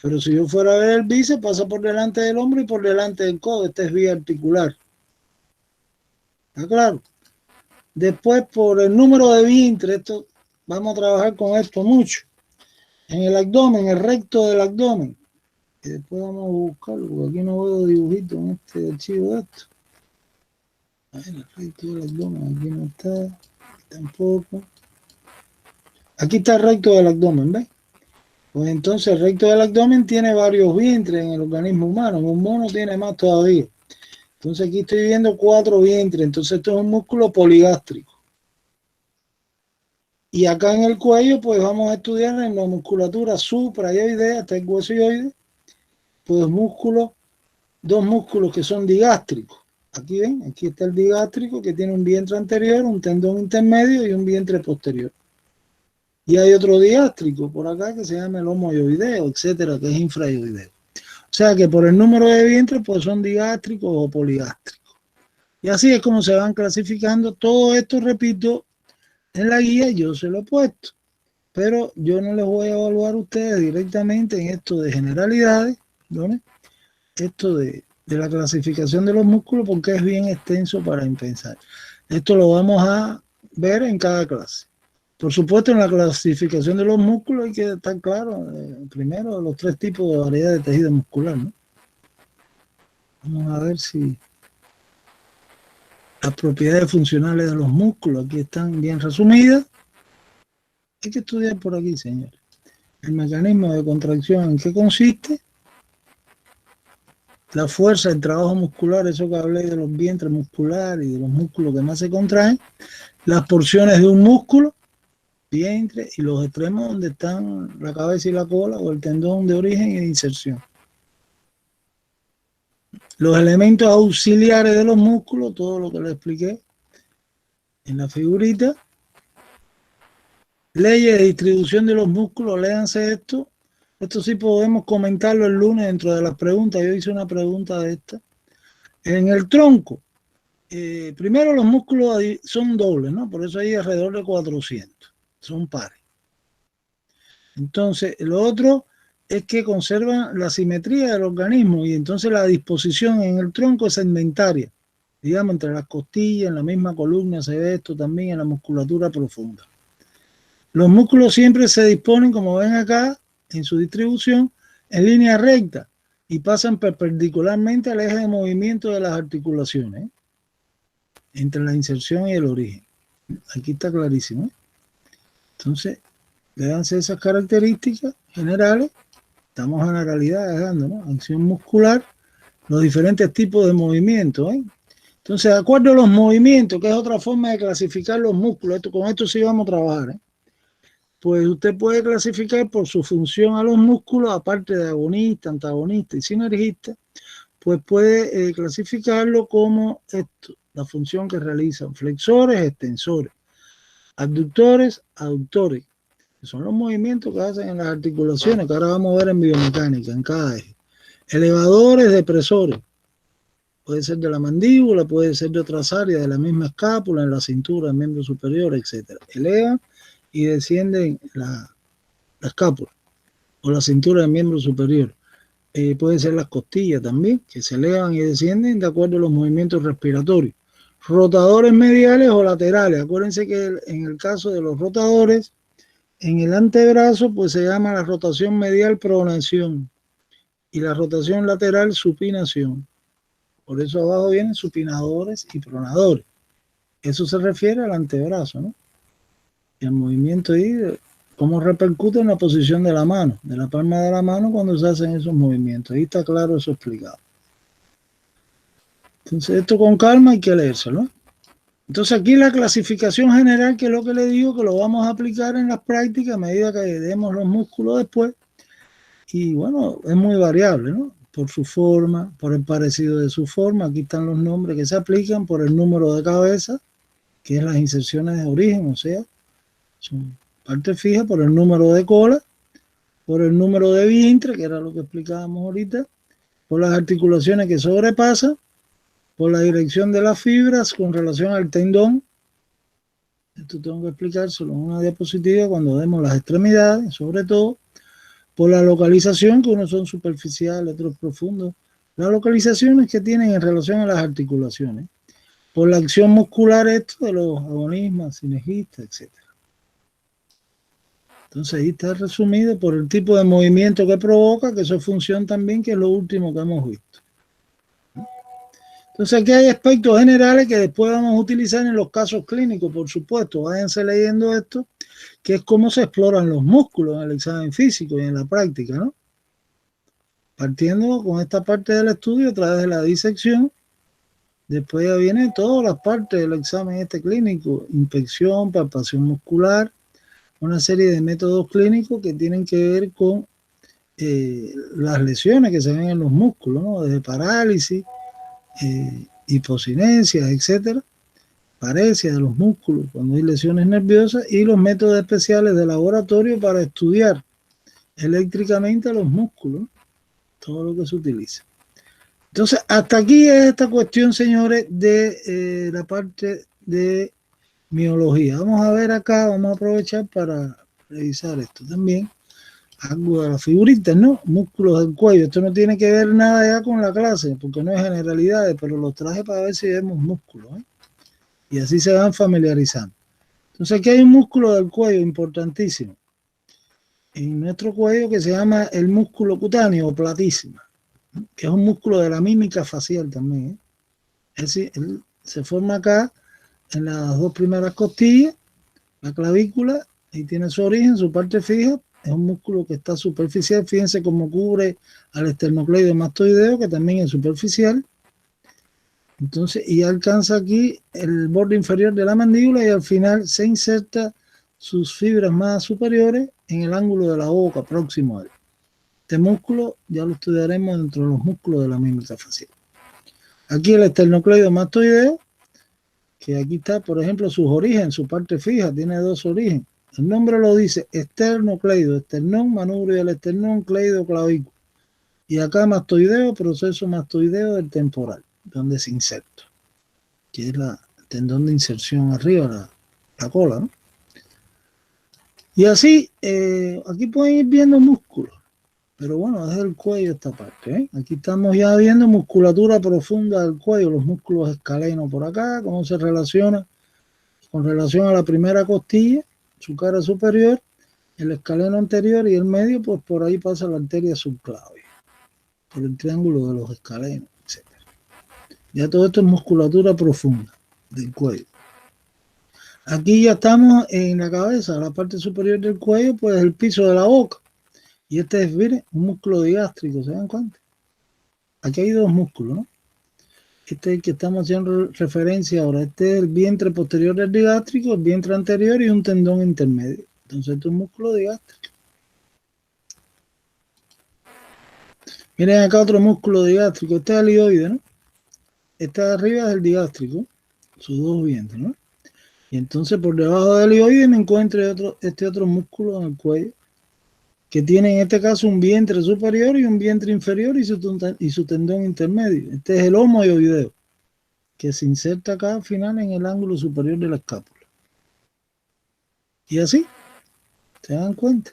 Pero si yo fuera a ver el bíceps, pasa por delante del hombro y por delante del codo. Este es biarticular. ¿Está claro? Después, por el número de vientre, esto, vamos a trabajar con esto mucho. En el abdomen, el recto del abdomen. Y después vamos a buscarlo, porque aquí no veo dibujito en este archivo de esto. A ver, el recto del abdomen, aquí no está, tampoco. Aquí está el recto del abdomen, ¿ves? Pues entonces el recto del abdomen tiene varios vientres en el organismo humano. En un mono tiene más todavía. Entonces aquí estoy viendo 4 vientres. Entonces esto es un músculo poligástrico. Y acá en el cuello, pues vamos a estudiar en la musculatura suprayoidea, hasta el hueso yoide, pues dos músculos que son digástricos. Aquí ven, aquí está el digástrico que tiene un vientre anterior, un tendón intermedio y un vientre posterior. Y hay otro digástrico por acá que se llama el homoyoideo, etcétera, que es infrayoideo. O sea que por el número de vientres, pues son digástricos o poligástricos. Y así es como se van clasificando. Todo esto, repito, en la guía yo se lo he puesto. Pero yo no les voy a evaluar a ustedes directamente en esto de generalidades, ¿no? Esto de la clasificación de los músculos, porque es bien extenso para pensar. Esto lo vamos a ver en cada clase. Por supuesto, en la clasificación de los músculos hay que estar claro, primero, los 3 tipos de variedad de tejido muscular, ¿no? Vamos a ver si las propiedades funcionales de los músculos aquí están bien resumidas. Hay que estudiar por aquí, señores. El mecanismo de contracción, ¿en qué consiste? La fuerza, el trabajo muscular, eso que hablé de los vientres musculares y de los músculos que más se contraen. Las porciones de un músculo. vientre y los extremos donde están la cabeza y la cola o el tendón de origen y de inserción. Los elementos auxiliares de los músculos, todo lo que les expliqué en la figurita. Leyes de distribución de los músculos, léanse esto. Esto sí podemos comentarlo el lunes dentro de las preguntas. Yo hice una pregunta de esta. En el tronco, primero los músculos son dobles, ¿no? Por eso hay alrededor de 400. Son pares. Entonces, lo otro es que conservan la simetría del organismo y entonces la disposición en el tronco es segmentaria. Digamos, entre las costillas, en la misma columna se ve esto también en la musculatura profunda. Los músculos siempre se disponen, como ven acá, en su distribución, en línea recta y pasan perpendicularmente al eje de movimiento de las articulaciones, entre la inserción y el origen. Aquí está clarísimo. Entonces, véanse esas características generales. Estamos generalidades dando, ¿no? Acción muscular, los diferentes tipos de movimientos, ¿eh? Entonces, de acuerdo a los movimientos, que es otra forma de clasificar los músculos, con esto sí vamos a trabajar, ¿eh? Pues usted puede clasificar por su función a los músculos, aparte de agonista, antagonista y sinergista, pues puede clasificarlo como esto, la función que realizan flexores, extensores, abductores, aductores, que son los movimientos que hacen en las articulaciones, que ahora vamos a ver en biomecánica, en cada eje. Elevadores, depresores, puede ser de la mandíbula, puede ser de otras áreas de la misma escápula, en la cintura, el miembro superior, etc. Elevan y descienden la escápula o la cintura del miembro superior. Pueden ser las costillas también, que se elevan y descienden de acuerdo a los movimientos respiratorios. Rotadores mediales o laterales. Acuérdense que en el caso de los rotadores, en el antebrazo, pues se llama la rotación medial pronación y la rotación lateral supinación. Por eso abajo vienen supinadores y pronadores. Eso se refiere al antebrazo, ¿no? Y el movimiento ahí, cómo repercute en la posición de la mano, de la palma de la mano cuando se hacen esos movimientos. Ahí está claro eso explicado. Entonces esto con calma hay que leérselo. Entonces aquí la clasificación general, que es lo que le digo, que lo vamos a aplicar en las prácticas a medida que demos los músculos después. Y bueno, es muy variable, ¿no? Por su forma, por el parecido de su forma. Aquí están los nombres que se aplican, por el número de cabeza, que es las inserciones de origen, o sea, son parte fija, por el número de cola, por el número de vientre, que era lo que explicábamos ahorita, por las articulaciones que sobrepasan, por la dirección de las fibras con relación al tendón. Esto tengo que explicárselo en una diapositiva cuando demos las extremidades, sobre todo, por la localización, que unos son superficiales, otros profundos, las localizaciones que tienen en relación a las articulaciones, por la acción muscular, esto de los agonismas, sinergistas, etc. Entonces ahí está resumido por el tipo de movimiento que provoca, que eso es función también, que es lo último que hemos visto. Entonces aquí hay aspectos generales que después vamos a utilizar en los casos clínicos, por supuesto. Váyanse leyendo esto, que es cómo se exploran los músculos en el examen físico y en la práctica, ¿no? Partiendo con esta parte del estudio a través de la disección, después ya vienen todas las partes del examen clínico, inspección, palpación muscular, una serie de métodos clínicos que tienen que ver con las lesiones que se ven en los músculos, ¿no? Desde parálisis, hipocinesia, etcétera, paresia de los músculos cuando hay lesiones nerviosas, y los métodos especiales de laboratorio para estudiar eléctricamente los músculos, todo lo que se utiliza. Entonces, hasta aquí es esta cuestión, señores, de la parte de miología. Vamos a ver acá, vamos a aprovechar para revisar esto también. Algo de las figuritas, ¿no? Músculos del cuello. Esto no tiene que ver nada ya con la clase, porque no es generalidades, pero los traje para ver si vemos músculos, ¿eh? Y así se van familiarizando. Entonces aquí hay un músculo del cuello importantísimo en nuestro cuello que se llama el músculo cutáneo o platísima, que es un músculo de la mímica facial también, ¿eh? Es decir, él se forma acá en las dos primeras costillas, la clavícula, ahí tiene su origen, su parte fija. Es un músculo que está superficial. Fíjense cómo cubre al esternocleido mastoideo, que también es superficial. Entonces, y alcanza aquí el borde inferior de la mandíbula y al final se inserta sus fibras más superiores en el ángulo de la boca, próximo a él. Este músculo ya lo estudiaremos dentro de los músculos de la mímica facial. Aquí el esternocleidomastoideo, que aquí está, por ejemplo, sus orígenes, su parte fija, tiene dos orígenes. El nombre lo dice, esternocleido, esternón, manubrio del esternón, cleido, clavículo. Y acá mastoideo, proceso mastoideo del temporal, donde se inserta, que es el tendón de inserción arriba, la cola, ¿no? Y así, aquí pueden ir viendo músculos, pero bueno, es el cuello esta parte, ¿eh? Aquí estamos ya viendo musculatura profunda del cuello, los músculos escalenos por acá, cómo se relaciona con relación a la primera costilla, su cara superior, el escaleno anterior y el medio, pues por ahí pasa la arteria subclavia, por el triángulo de los escalenos, etc. Ya todo esto es musculatura profunda del cuello. Aquí ya estamos en la cabeza, la parte superior del cuello, pues el piso de la boca. Y este es, miren, un músculo digástrico, ¿se dan cuenta? Aquí hay dos músculos, ¿no? Este es el que estamos haciendo referencia ahora. Este es el vientre posterior del digástrico, el vientre anterior y un tendón intermedio. Entonces, este es un músculo digástrico. Miren acá otro músculo digástrico. Este es el hioide, ¿no? Este de arriba es el digástrico, sus dos vientres, ¿no? Y entonces por debajo del hioide me encuentro este otro músculo en el cuello, que tiene en este caso un vientre superior y un vientre inferior y su tendón intermedio. Este es el homohioideo, que se inserta acá al final en el ángulo superior de la escápula. Y así, ¿se dan cuenta?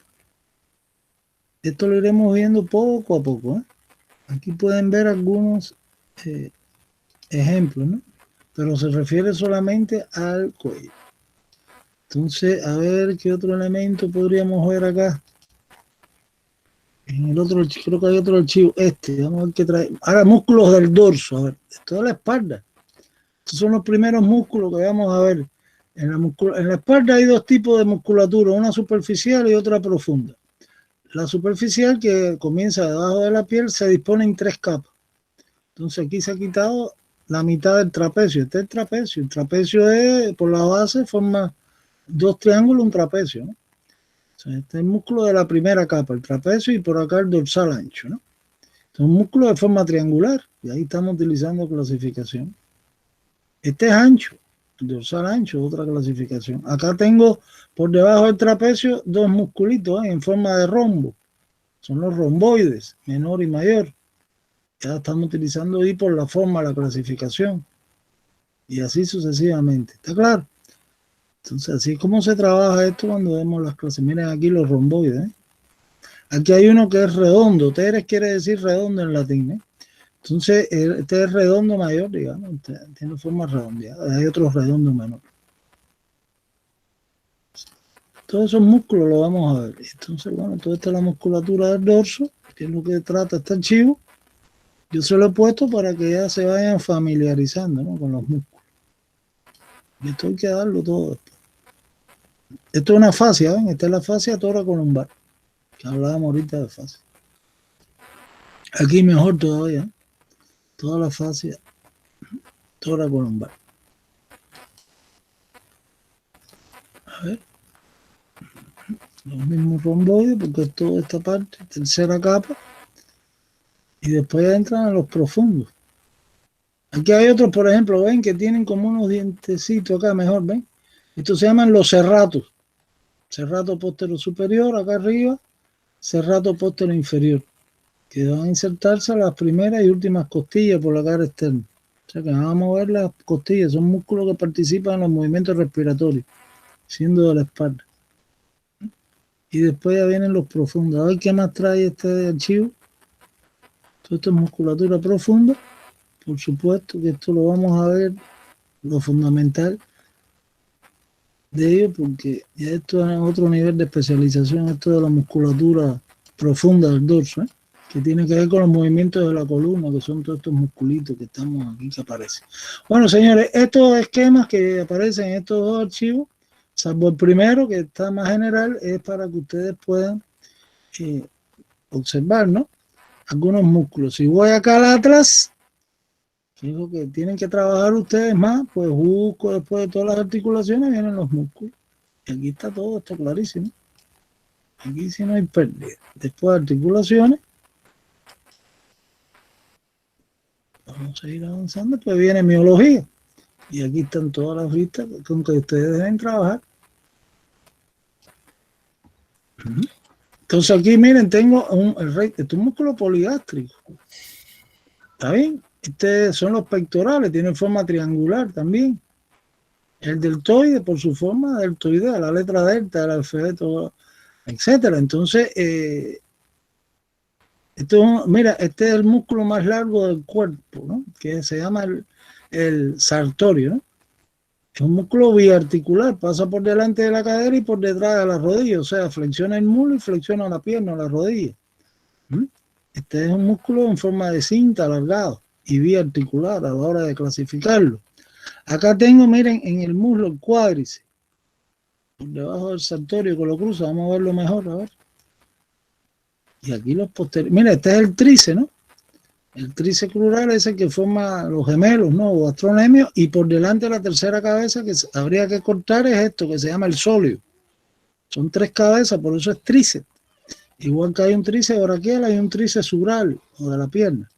Esto lo iremos viendo poco a poco, ¿eh? Aquí pueden ver algunos ejemplos, ¿no? Pero se refiere solamente al cuello. Entonces, a ver qué otro elemento podríamos ver acá. En el otro, creo que hay otro archivo. Vamos a ver qué trae. Ahora, músculos del dorso. A ver, esto es la espalda. Estos son los primeros músculos que vamos a ver. En la espalda hay dos tipos de musculatura, una superficial y otra profunda. La superficial, que comienza debajo de la piel, se dispone en tres capas. Entonces aquí se ha quitado la mitad del trapecio. Este es el trapecio. El trapecio es, por la base, forma dos triángulos, un trapecio, ¿no? O sea, este es el músculo de la primera capa, el trapecio, y por acá el dorsal ancho, ¿no? Es un músculo de forma triangular, y ahí estamos utilizando clasificación. Este es ancho, el dorsal ancho, otra clasificación. Acá tengo por debajo del trapecio dos musculitos, en forma de rombo. Son los romboides, menor y mayor. Ya estamos utilizando ahí por la forma, la clasificación. Y así sucesivamente. ¿Está claro? Entonces, así es como se trabaja esto cuando vemos las clases. Miren aquí los romboides, ¿eh? Aquí hay uno que es redondo. Teres quiere decir redondo en latín, ¿eh? Entonces, este es redondo mayor, digamos. Tiene forma redondeada. Hay otros redondos menor. Todos esos músculos los vamos a ver. Entonces, bueno, toda esta es la musculatura del dorso, que es lo que trata este archivo. Yo se lo he puesto para que ya se vayan familiarizando, ¿no?, con los músculos. Y esto hay que darlo todo después. Esto es una fascia, ¿ven? Esta es la fascia toracolumbar, que hablábamos ahorita de fascia. Aquí mejor todavía, ¿eh? Toda la fascia toracolumbar. A ver. Los mismos romboides, porque es toda esta parte, tercera capa. Y después entran a los profundos. Aquí hay otros, por ejemplo, ven que tienen como unos dientecitos acá, mejor, ven. Estos se llaman los serratos. Serrato póstero superior, acá arriba, serrato póstero inferior, que van a insertarse a las primeras y últimas costillas por la cara externa. O sea que van a mover las costillas, son músculos que participan en los movimientos respiratorios, siendo de la espalda. Y después ya vienen los profundos. A ver qué más trae este archivo. Todo esto es musculatura profunda. Por supuesto que esto lo vamos a ver, lo fundamental de ello, porque ya esto es otro nivel de especialización, esto de la musculatura profunda del dorso, ¿eh?, que tiene que ver con los movimientos de la columna, que son todos estos musculitos que estamos aquí que aparecen. Bueno, señores, estos esquemas que aparecen en estos dos archivos, salvo el primero, que está más general, es para que ustedes puedan observar, ¿no?, algunos músculos. Si voy acá al atlas, que es lo que tienen que trabajar ustedes más, pues busco después de todas las articulaciones, vienen los músculos. Y aquí está todo esto clarísimo. Aquí sí no hay pérdida. Después articulaciones. Vamos a ir avanzando. Pues viene miología. Y aquí están todas las vistas con que ustedes deben trabajar. Entonces aquí miren, tengo un músculo poligástrico. ¿Está bien? Estos son los pectorales, tienen forma triangular también. El deltoide por su forma deltoidea, la letra delta del alfabeto, etcétera. Entonces, mira, este es el músculo más largo del cuerpo, ¿no? Que se llama el sartorio, ¿no? Es un músculo biarticular, pasa por delante de la cadera y por detrás de la rodilla, o sea, flexiona el muslo y flexiona la pierna o la rodilla. Este es un músculo en forma de cinta alargado y biarticular a la hora de clasificarlo. Acá tengo, miren, en el muslo el cuádriceps, por debajo del sartorio que lo cruza, vamos a verlo mejor, a ver. Y aquí los posteriores, mira, este es el tríceps, ¿no? El tríceps crural es el que forma los gemelos, ¿no? O astronemios, y por delante de la tercera cabeza que habría que cortar es esto, que se llama el sóleo. Son 3 cabezas, por eso es tríceps. Igual que hay un tríceps braquial, hay un tríceps sural, o de la pierna.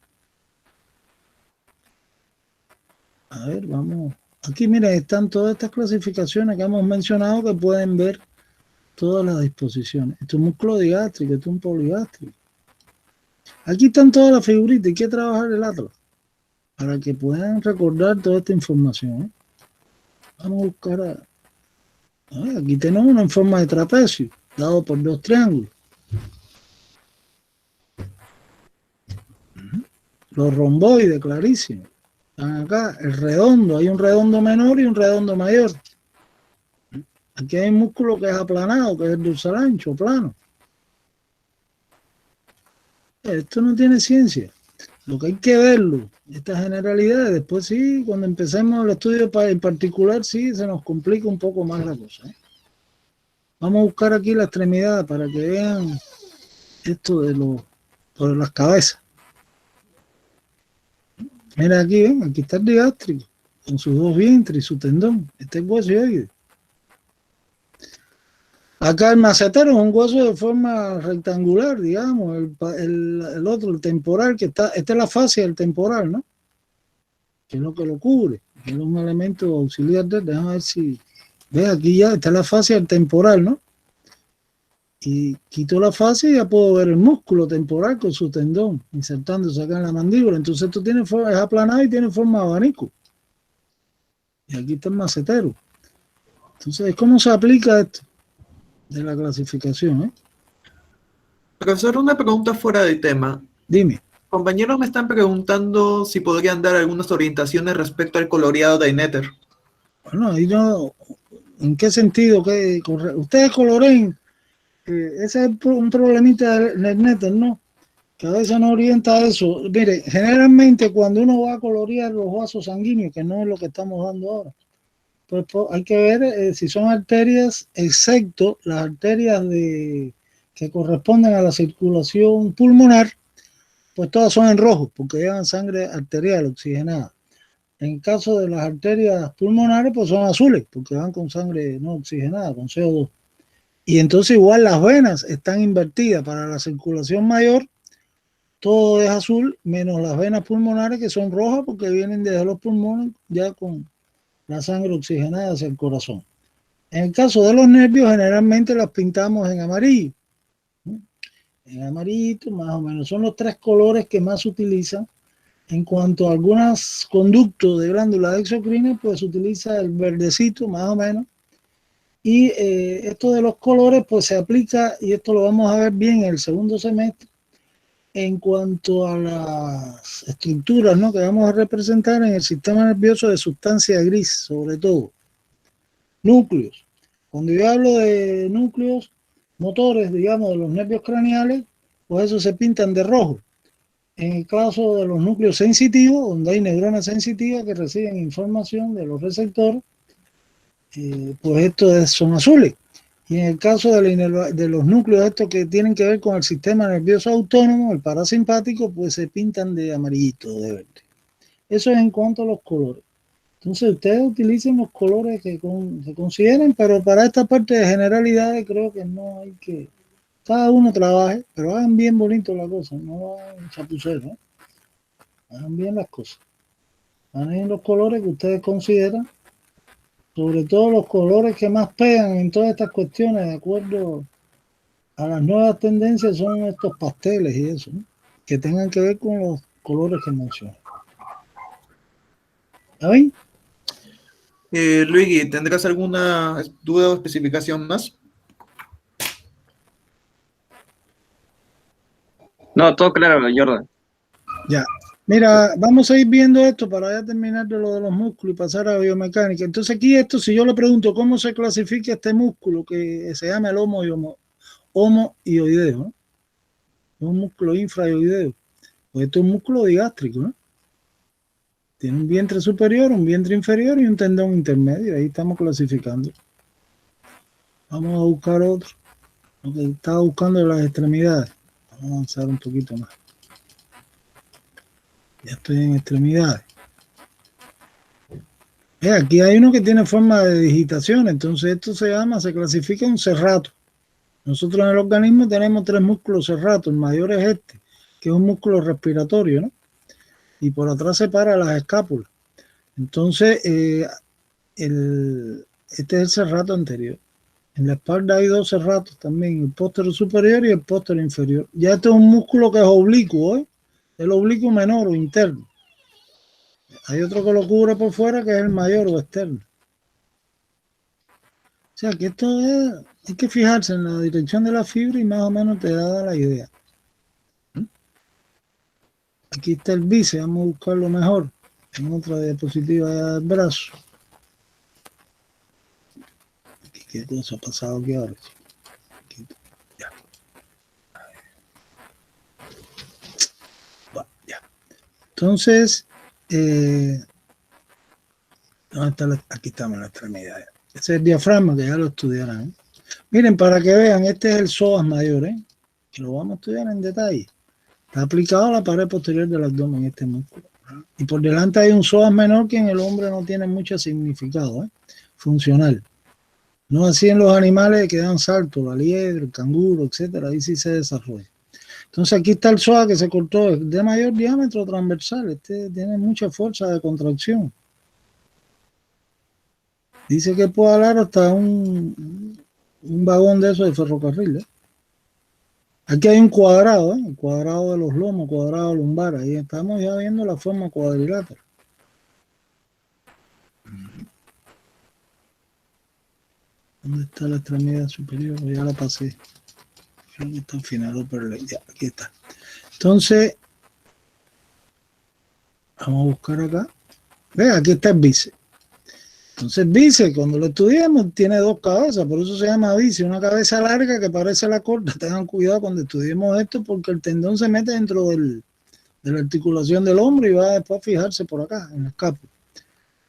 A ver, vamos. Aquí, miren, están todas estas clasificaciones que hemos mencionado que pueden ver todas las disposiciones. Esto es un músculo digástrico, esto es un poligástrico. Aquí están todas las figuritas. Hay que trabajar el atlas para que puedan recordar toda esta información, ¿eh? Vamos a buscar aquí tenemos una en forma de trapecio, dado por 2 triángulos. Los romboides, clarísimo. Están acá, el redondo, hay un redondo menor y un redondo mayor. Aquí hay un músculo que es aplanado, que es el dorsal ancho, plano. Esto no tiene ciencia. Lo que hay que verlo, estas generalidades, después sí, cuando empecemos el estudio en particular, sí, se nos complica un poco más la cosa, ¿eh? Vamos a buscar aquí la extremidad para que vean esto por las cabezas. Mira aquí, ven, aquí está el digástrico, con sus 2 vientres y su tendón. Este es huesioide. Acá el macetero es un hueso de forma rectangular, digamos. El otro, el temporal, que está, esta es la fascia del temporal, ¿no? Que es lo que lo cubre, que es un elemento auxiliar déjame ver si... Ve, aquí ya está la fascia del temporal, ¿no? Y quito la fascia y ya puedo ver el músculo temporal con su tendón, insertándose acá en la mandíbula. Entonces esto tiene forma, es aplanado y tiene forma de abanico. Y aquí está el macetero. Entonces, ¿cómo se aplica esto de la clasificación, eh? Profesor, una pregunta fuera de tema. Dime. Compañeros me están preguntando si podrían dar algunas orientaciones respecto al coloreado de Eneter. Bueno, ahí no, ¿en qué sentido? Ustedes coloren, ese es un problemita del Netter, ¿no? Que a veces no orienta a eso. Mire, generalmente cuando uno va a colorear los vasos sanguíneos, que no es lo que estamos dando ahora, pues hay que ver si son arterias, excepto las arterias que corresponden a la circulación pulmonar, pues todas son en rojo, porque llevan sangre arterial oxigenada. En el caso de las arterias pulmonares, pues son azules, porque van con sangre no oxigenada, con CO2. Y entonces igual las venas están invertidas. Para la circulación mayor, todo es azul, menos las venas pulmonares que son rojas, porque vienen desde los pulmones ya con la sangre oxigenada hacia el corazón. En el caso de los nervios, generalmente las pintamos en amarillo. En amarillito, más o menos. Son los 3 colores que más se utilizan. En cuanto a algunos conductos de glándula exocrina, pues se utiliza el verdecito, más o menos. Y esto de los colores, pues se aplica, y esto lo vamos a ver bien en el segundo semestre, en cuanto a las estructuras, ¿no?, que vamos a representar en el sistema nervioso de sustancia gris, sobre todo. Núcleos. Cuando yo hablo de núcleos motores, digamos, de los nervios craneales, pues esos se pintan de rojo. En el caso de los núcleos sensitivos, donde hay neuronas sensitivas que reciben información de los receptores, pues estos son azules. Y en el caso de los núcleos estos que tienen que ver con el sistema nervioso autónomo, el parasimpático, pues se pintan de amarillito, de verde. Eso es en cuanto a los colores. Entonces ustedes utilicen los colores que consideren, pero para esta parte de generalidades creo que no hay que... Cada uno trabaje, pero hagan bien bonito la cosa, no hagan chapucero, ¿eh? Hagan bien las cosas. Hagan los colores que ustedes consideran, sobre todo los colores que más pegan en todas estas cuestiones, de acuerdo a las nuevas tendencias, son estos pasteles y eso, ¿no? Que tengan que ver con los colores que mencioné. ¿Está bien? Luigi, ¿tendrás alguna duda o especificación más? No, todo claro, Jordan. Ya. Mira, vamos a ir viendo esto para ya terminar de lo de los músculos y pasar a la biomecánica. Entonces aquí esto, si yo le pregunto cómo se clasifica este músculo que se llama el homoioideo, ¿no? Es un músculo infraioideo. Pues esto es un músculo digástrico, ¿no? Tiene un vientre superior, un vientre inferior y un tendón intermedio. Ahí estamos clasificando. Vamos a buscar otro. Lo que estaba buscando las extremidades. Vamos a avanzar un poquito más. Ya estoy en extremidades. Aquí hay uno que tiene forma de digitación, entonces esto se clasifica un serrato. Nosotros en el organismo tenemos 3 músculos serratos, el mayor es este, que es un músculo respiratorio, ¿no? Y por atrás separa las escápulas. Entonces, este es el serrato anterior. En la espalda hay 2 serratos también, el póstero superior y el póstero inferior. Ya este es un músculo que es oblicuo, ¿eh? El oblicuo menor o interno. Hay otro que lo cubre por fuera que es el mayor o externo. O sea que esto es, hay que fijarse en la dirección de la fibra y más o menos te da la idea. Aquí está el bíceps, vamos a buscarlo mejor en otra diapositiva del brazo. Aquí, ¿qué cosa ha pasado aquí ahora? Aquí, ya. Bueno, ya. Entonces, ¿dónde está aquí estamos en la extremidad. Ese es el diafragma, que ya lo estudiarán, ¿eh? Miren, para que vean, este es el psoas mayor, ¿eh? Que lo vamos a estudiar en detalle. Está aplicado a la pared posterior del abdomen este músculo. Y por delante hay un psoas menor que en el hombre no tiene mucho significado, ¿eh? Funcional. No así en los animales que dan salto, la liebre, el canguro, etcétera. Ahí sí se desarrolla. Entonces aquí está el psoas que se cortó de mayor diámetro transversal. Este tiene mucha fuerza de contracción. Dice que puede hablar hasta un vagón de esos de ferrocarril, ¿eh? Aquí hay un cuadrado, ¿eh? El cuadrado de los lomos, cuadrado lumbar. Ahí estamos ya viendo la forma cuadrilátera. ¿Dónde está la extremidad superior? Ya la pasé. Aquí está al final, pero ya, aquí está. Entonces, vamos a buscar acá. Ve, aquí está el bíceps. Entonces, bíceps, cuando lo estudiamos, tiene 2 cabezas, por eso se llama bíceps. Una cabeza larga que parece la corta. Tengan cuidado cuando estudiemos esto, porque el tendón se mete dentro de la articulación del hombro y va después a fijarse por acá, en la escápula.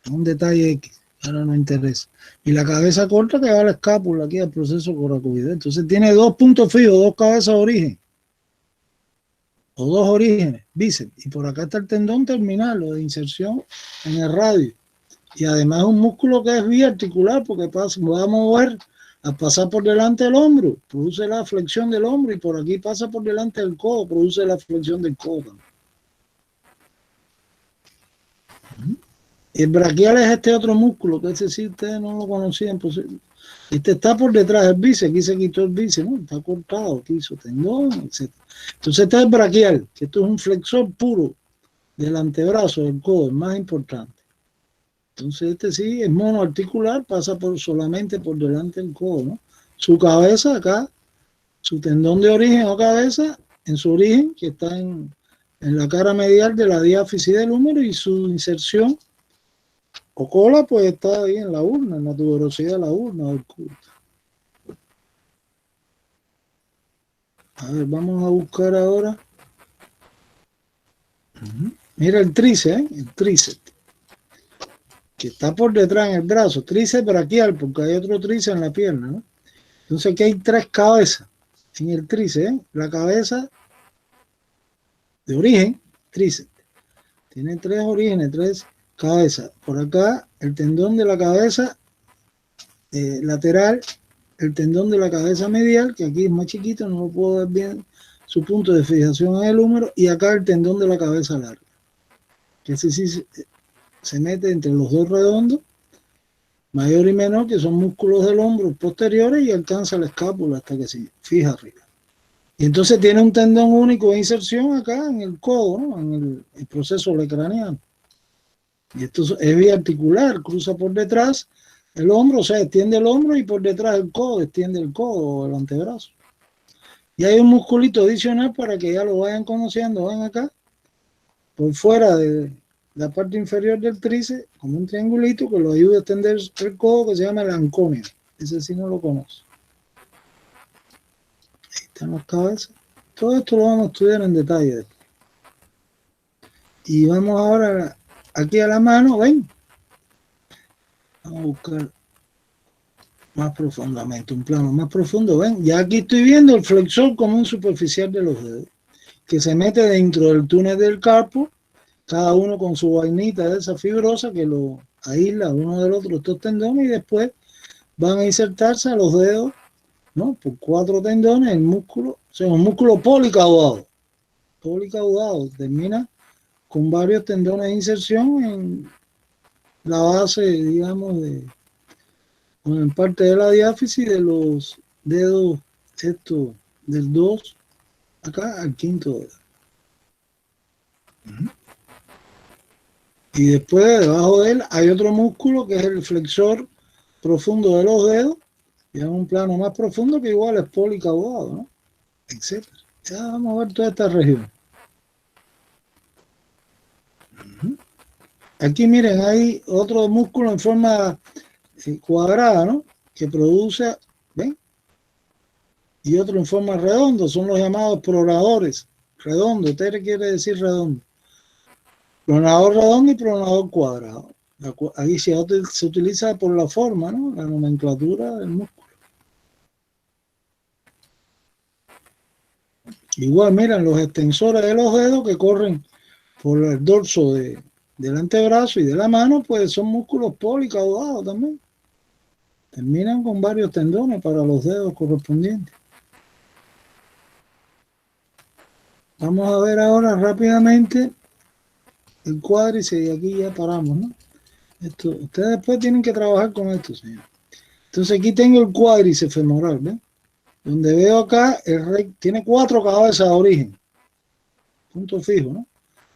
Es un detalle X, ahora no interesa. Y la cabeza corta que va a la escápula, aquí al proceso coracoideo. Entonces, tiene 2 puntos fijos, 2 cabezas de origen. O 2 orígenes, bíceps. Y por acá está el tendón terminal, o de inserción en el radio. Y además es un músculo que es biarticular porque va a mover, a pasar por delante del hombro, produce la flexión del hombro y por aquí pasa por delante del codo, produce la flexión del codo. Y el braquial es este otro músculo, que ese sí ustedes no lo conocían. Pues, este está por detrás del bíceps, aquí se quitó el bíceps, ¿no? Está cortado, aquí hizo tendón, etc. Entonces este es el braquial, que esto es un flexor puro del antebrazo, del codo, el más importante. Entonces este sí es monoarticular, pasa solamente por delante del codo, ¿no? Su cabeza acá, su tendón de origen o cabeza, en su origen, que está en la cara medial de la diáfisis del húmero, y su inserción o cola pues está ahí en la urna, en la tuberosidad de la urna del culo. A ver, vamos a buscar ahora. Mira el tríceps, ¿eh? El tríceps, que está por detrás en el brazo, tríceps braquial, porque hay otro tríceps en la pierna, ¿no? Entonces aquí hay 3 cabezas en el tríceps, ¿eh? La cabeza de origen, tríceps, tiene 3 orígenes, 3 cabeza. Por acá, el tendón de la cabeza lateral, el tendón de la cabeza medial, que aquí es más chiquito, no lo puedo ver bien su punto de fijación en el húmero, y acá el tendón de la cabeza larga, que ese sí se mete entre los dos redondos, mayor y menor, que son músculos del hombro posteriores, y alcanza la escápula hasta que se fija arriba. Y entonces tiene un tendón único de inserción acá en el codo, ¿no? En el proceso craneano. Y esto es biarticular, cruza por detrás el hombro, o sea, extiende el hombro, y por detrás el codo, extiende el codo o el antebrazo. Y hay un musculito adicional para que ya lo vayan conociendo. Ven acá, por fuera de la parte inferior del tríceps, como un triangulito que lo ayuda a extender el codo, que se llama el anconio. Ese sí no lo conoce. Ahí están las cabezas. Todo esto lo vamos a estudiar en detalle después. Y vamos ahora aquí a la mano, ven. Vamos a buscar más profundamente, un plano más profundo, ven. Ya aquí estoy viendo el flexor común superficial de los dedos, que se mete dentro del túnel del carpo, cada uno con su vainita de esa fibrosa que lo aísla uno del otro estos tendones, y después van a insertarse a los dedos, ¿no? Por 4 tendones, el músculo, o sea, un músculo policaudado, termina con varios tendones de inserción en la base, digamos, en parte de la diáfisis de los dedos, esto, del 2 acá al quinto dedo. Y después, debajo de él, hay otro músculo que es el flexor profundo de los dedos, y en un plano más profundo que igual es policaudado, ¿no? Etcétera. Ya vamos a ver toda esta región. Aquí miren, hay otro músculo en forma cuadrada, ¿no? Que produce, ¿ven? Y otro en forma redonda, son los llamados pronadores. Redondo, Tere quiere decir redondo. Pronador redondo y pronador cuadrado. Ahí se utiliza por la forma, ¿no? La nomenclatura del músculo. Igual, miren, los extensores de los dedos que corren por el dorso del antebrazo y de la mano, pues son músculos policaudados también. Terminan con varios tendones para los dedos correspondientes. Vamos a ver ahora rápidamente el cuádriceps, y aquí ya paramos, ¿no? Esto, ustedes después tienen que trabajar con esto, señor. Entonces aquí tengo el cuádriceps femoral, ¿ven? Donde veo acá, tiene 4 cabezas de origen. Punto fijo, ¿no?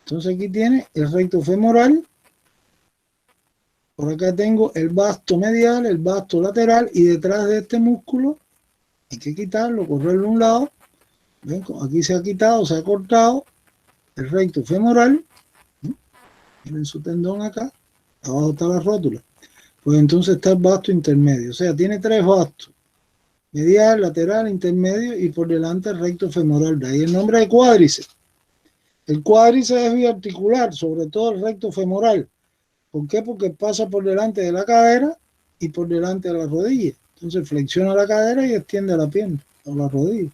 Entonces aquí tiene el recto femoral. Por acá tengo el vasto medial, el vasto lateral, y detrás de este músculo hay que quitarlo, correrlo a un lado. ¿Ven? Aquí se ha quitado, se ha cortado el recto femoral. Miren su tendón acá, abajo está la rótula. Pues entonces está el vasto intermedio, o sea, tiene 3 vastos: medial, lateral, intermedio, y por delante el recto femoral. De ahí el nombre de cuádriceps. El cuádriceps es biarticular, sobre todo el recto femoral. ¿Por qué? Porque pasa por delante de la cadera y por delante de la rodilla. Entonces flexiona la cadera y extiende la pierna o la rodilla.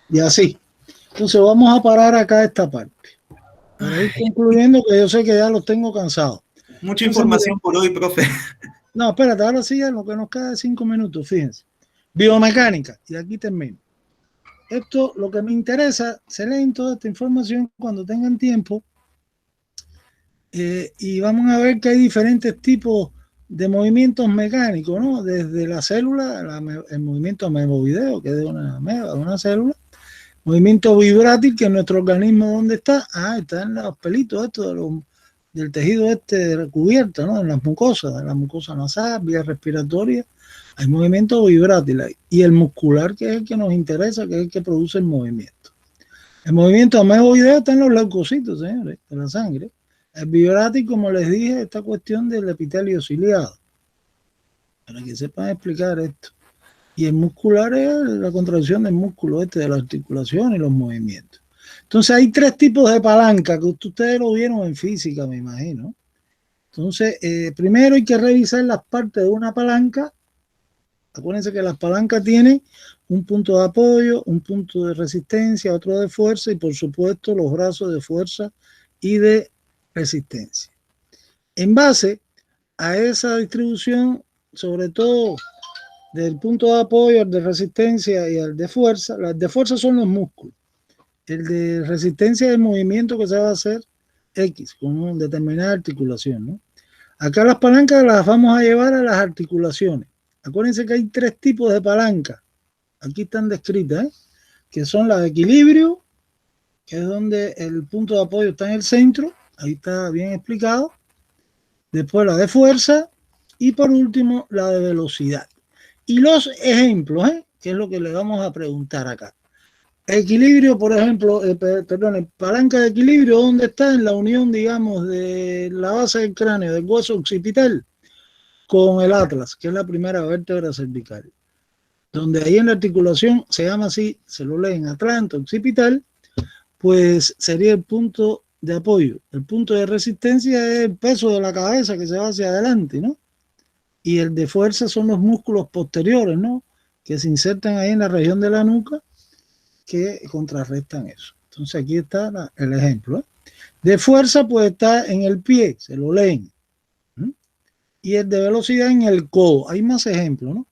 Y así. Entonces vamos a parar acá esta parte, para ir concluyendo, que yo sé que ya los tengo cansados. Mucha información por hoy, profe. No, espérate, ahora sí, lo que nos queda es 5 minutos, fíjense. Biomecánica, y aquí termino. Esto, lo que me interesa, se leen toda esta información cuando tengan tiempo, y vamos a ver que hay diferentes tipos de movimientos mecánicos, ¿no? Desde la célula, el movimiento ameboideo, que es de una ameba, de una célula, movimiento vibrátil, que en nuestro organismo, ¿dónde está? Está en los pelitos estos del tejido recubierto, ¿no? En las mucosas, nasal, vía respiratoria. Hay movimiento vibrátil ahí. Y el muscular, que es el que nos interesa, que es el que produce el movimiento. El movimiento ameboideo está en los leucocitos, señores, de la sangre. El vibrátil, como les dije, esta cuestión del epitelio ciliado, para que sepan explicar esto. Y el muscular es la contracción del músculo de la articulación y los movimientos. Entonces hay 3 tipos de palanca, que ustedes lo vieron en física, me imagino. Entonces, primero hay que revisar las partes de una palanca. Acuérdense que las palancas tienen un punto de apoyo, un punto de resistencia, otro de fuerza, y por supuesto los brazos de fuerza y de resistencia. En base a esa distribución, sobre todo del punto de apoyo, al de resistencia y al de fuerza, las de fuerza son los músculos. El de resistencia es el movimiento que se va a hacer X con una determinada articulación, ¿no? Acá las palancas las vamos a llevar a las articulaciones. Acuérdense que hay 3 tipos de palanca. Aquí están descritas, ¿eh? Que son las de equilibrio, que es donde el punto de apoyo está en el centro. Ahí está bien explicado. Después la de fuerza y por último la de velocidad. Y los ejemplos, que es lo que le vamos a preguntar acá. Equilibrio, por ejemplo, palanca de equilibrio, ¿dónde está? En la unión, digamos, de la base del cráneo, del hueso occipital, con el atlas, que es la primera vértebra cervical. Donde ahí en la articulación se llama así, se lo leen atlante occipital, pues sería el punto de apoyo. El punto de resistencia es el peso de la cabeza que se va hacia adelante, ¿no? Y el de fuerza son los músculos posteriores, ¿no? Que se insertan ahí en la región de la nuca, que contrarrestan eso. Entonces aquí está el ejemplo. De fuerza pues está en el pie, se lo leen. Y el de velocidad en el codo. Hay más ejemplos, ¿no?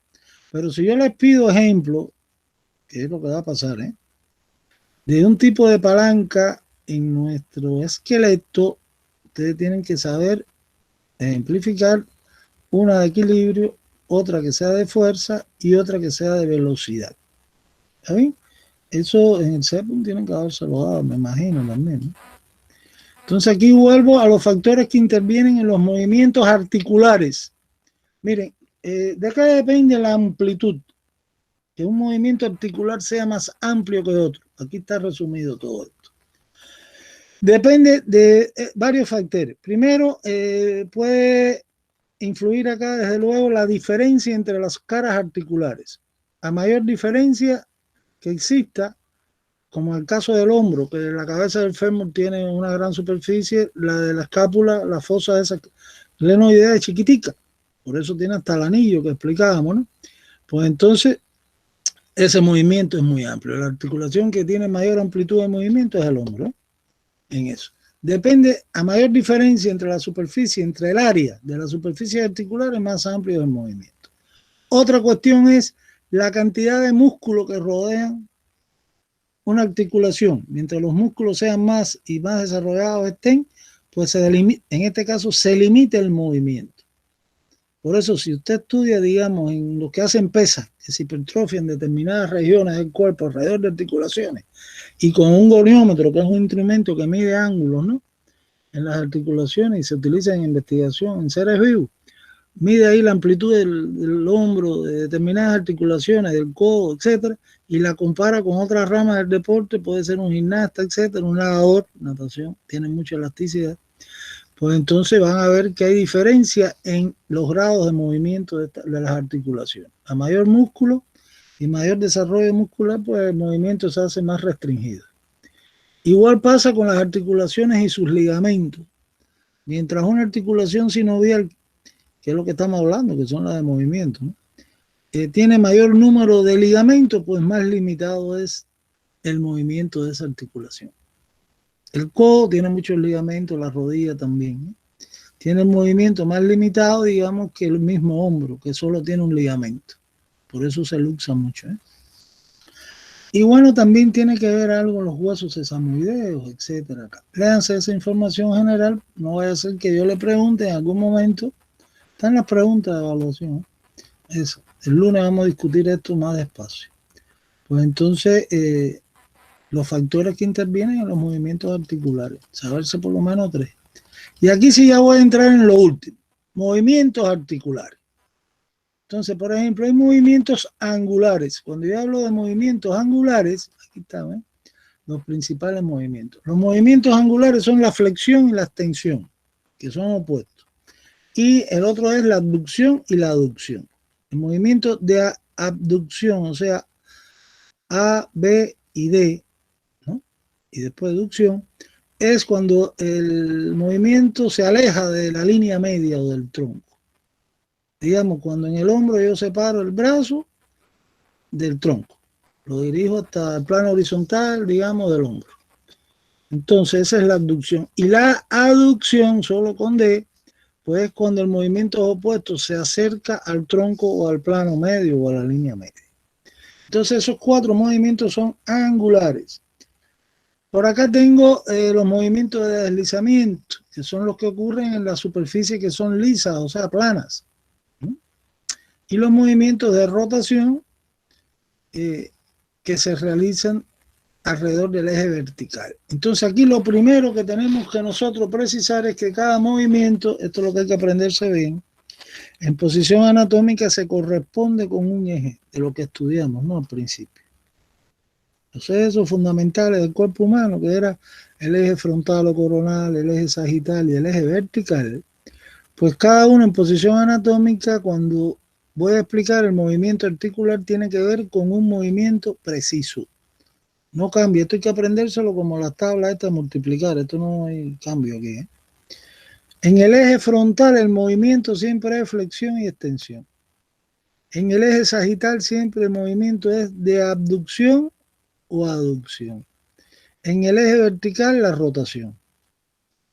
Pero si yo les pido ejemplos, que es lo que va a pasar, de un tipo de palanca en nuestro esqueleto, ustedes tienen que saber ejemplificar una de equilibrio, otra que sea de fuerza y otra que sea de velocidad. ¿Está bien? Eso en el CEPUM tienen que habérselo dado, me imagino también, ¿no? Entonces aquí vuelvo a los factores que intervienen en los movimientos articulares. Miren, de acá depende la amplitud, que un movimiento articular sea más amplio que otro. Aquí está resumido todo esto. Depende de varios factores. Primero, puede influir acá desde luego la diferencia entre las caras articulares. A mayor diferencia que exista, como en el caso del hombro, que la cabeza del fémur tiene una gran superficie, la de la escápula, la fosa de esa glenoidea es chiquitica, por eso tiene hasta el anillo que explicábamos, ¿no? Pues entonces ese movimiento es muy amplio. La articulación que tiene mayor amplitud de movimiento es el hombro, ¿eh? En eso. Depende, a mayor diferencia entre la superficie, entre el área de la superficie articular, es más amplio el movimiento. Otra cuestión es la cantidad de músculos que rodean una articulación. Mientras los músculos sean más y más desarrollados estén, pues en este caso se limita el movimiento. Por eso, si usted estudia, digamos, en los que hacen pesas, que se hipertrofian determinadas regiones del cuerpo alrededor de articulaciones, y con un goniómetro, que es un instrumento que mide ángulos, ¿no?, en las articulaciones y se utiliza en investigación en seres vivos, mide ahí la amplitud del hombro, de determinadas articulaciones, del codo, etcétera, y la compara con otras ramas del deporte, puede ser un gimnasta, etcétera, un nadador, natación, tiene mucha elasticidad. Pues entonces van a ver que hay diferencia en los grados de movimiento de las articulaciones. A mayor músculo y mayor desarrollo muscular, pues el movimiento se hace más restringido. Igual pasa con las articulaciones y sus ligamentos. Mientras una articulación sinovial, que es lo que estamos hablando, que son las de movimiento, ¿no?, tiene mayor número de ligamentos, pues más limitado es el movimiento de esa articulación. El codo tiene muchos ligamentos, la rodilla también, ¿eh? Tiene el movimiento más limitado, digamos, que el mismo hombro, que solo tiene un ligamento. Por eso se luxa mucho, ¿eh? Y bueno, también tiene que ver algo con los huesos sesamoideos, etcétera. Léanse esa información general, no vaya a ser que yo le pregunte en algún momento. Están las preguntas de evaluación, ¿eh? Eso. El lunes vamos a discutir esto más despacio. Pues entonces, los factores que intervienen en los movimientos articulares, saberse por lo menos 3. Y aquí sí ya voy a entrar en lo último, movimientos articulares. Entonces, por ejemplo, hay movimientos angulares. Cuando yo hablo de movimientos angulares, aquí está, ¿eh?, los principales movimientos. Los movimientos angulares son la flexión y la extensión, que son opuestos. Y el otro es la abducción y la aducción. El movimiento de abducción, o sea, A, B y D, ¿no?, y después aducción, es cuando el movimiento se aleja de la línea media o del tronco. Digamos, cuando en el hombro yo separo el brazo del tronco, lo dirijo hasta el plano horizontal, digamos, del hombro. Entonces esa es la abducción. Y la aducción, solo con D, pues cuando el movimiento opuesto se acerca al tronco o al plano medio o a la línea media. Entonces esos 4 movimientos son angulares. Por acá tengo los movimientos de deslizamiento, que son los que ocurren en la superficie que son lisas, o sea, planas. Y los movimientos de rotación que se realizan alrededor del eje vertical. Entonces aquí lo primero que tenemos que nosotros precisar es que cada movimiento, esto es lo que hay que aprenderse bien, en posición anatómica se corresponde con un eje de lo que estudiamos, ¿no? Al principio. Los ejes fundamentales del cuerpo humano, que era el eje frontal o coronal, el eje sagital y el eje vertical, pues cada uno en posición anatómica, cuando voy a explicar el movimiento articular, tiene que ver con un movimiento preciso. No cambia, esto hay que aprendérselo como las tablas estas de multiplicar, esto no hay cambio aquí, ¿eh? En el eje frontal el movimiento siempre es flexión y extensión. En el eje sagital siempre el movimiento es de abducción o aducción. En el eje vertical la rotación.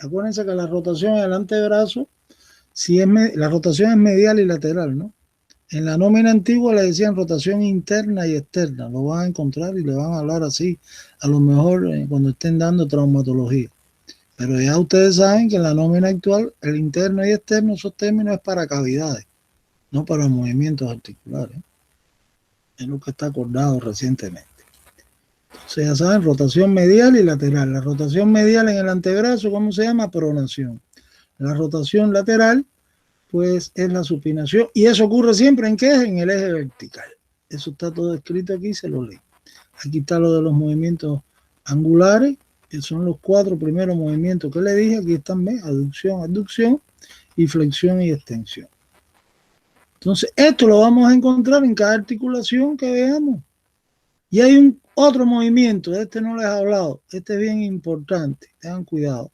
Acuérdense que la rotación en el antebrazo, la rotación es medial y lateral, ¿no? En la nómina antigua le decían rotación interna y externa. Lo van a encontrar y le van a hablar así, a lo mejor cuando estén dando traumatología. Pero ya ustedes saben que en la nómina actual, el interno y externo, esos términos es para cavidades, no para movimientos articulares. Es lo que está acordado recientemente. Entonces ya saben, rotación medial y lateral. La rotación medial en el antebrazo, ¿cómo se llama? Pronación. La rotación lateral, pues es la supinación, y eso ocurre siempre ¿en qué? En el eje vertical. Eso está todo escrito aquí, se lo lee. Aquí está lo de los movimientos angulares, que son los 4 primeros movimientos que le dije. Aquí están, ¿ves? Aducción, abducción y flexión y extensión. Entonces esto lo vamos a encontrar en cada articulación que veamos. Y hay otro movimiento, este no les he hablado, este es bien importante, tengan cuidado.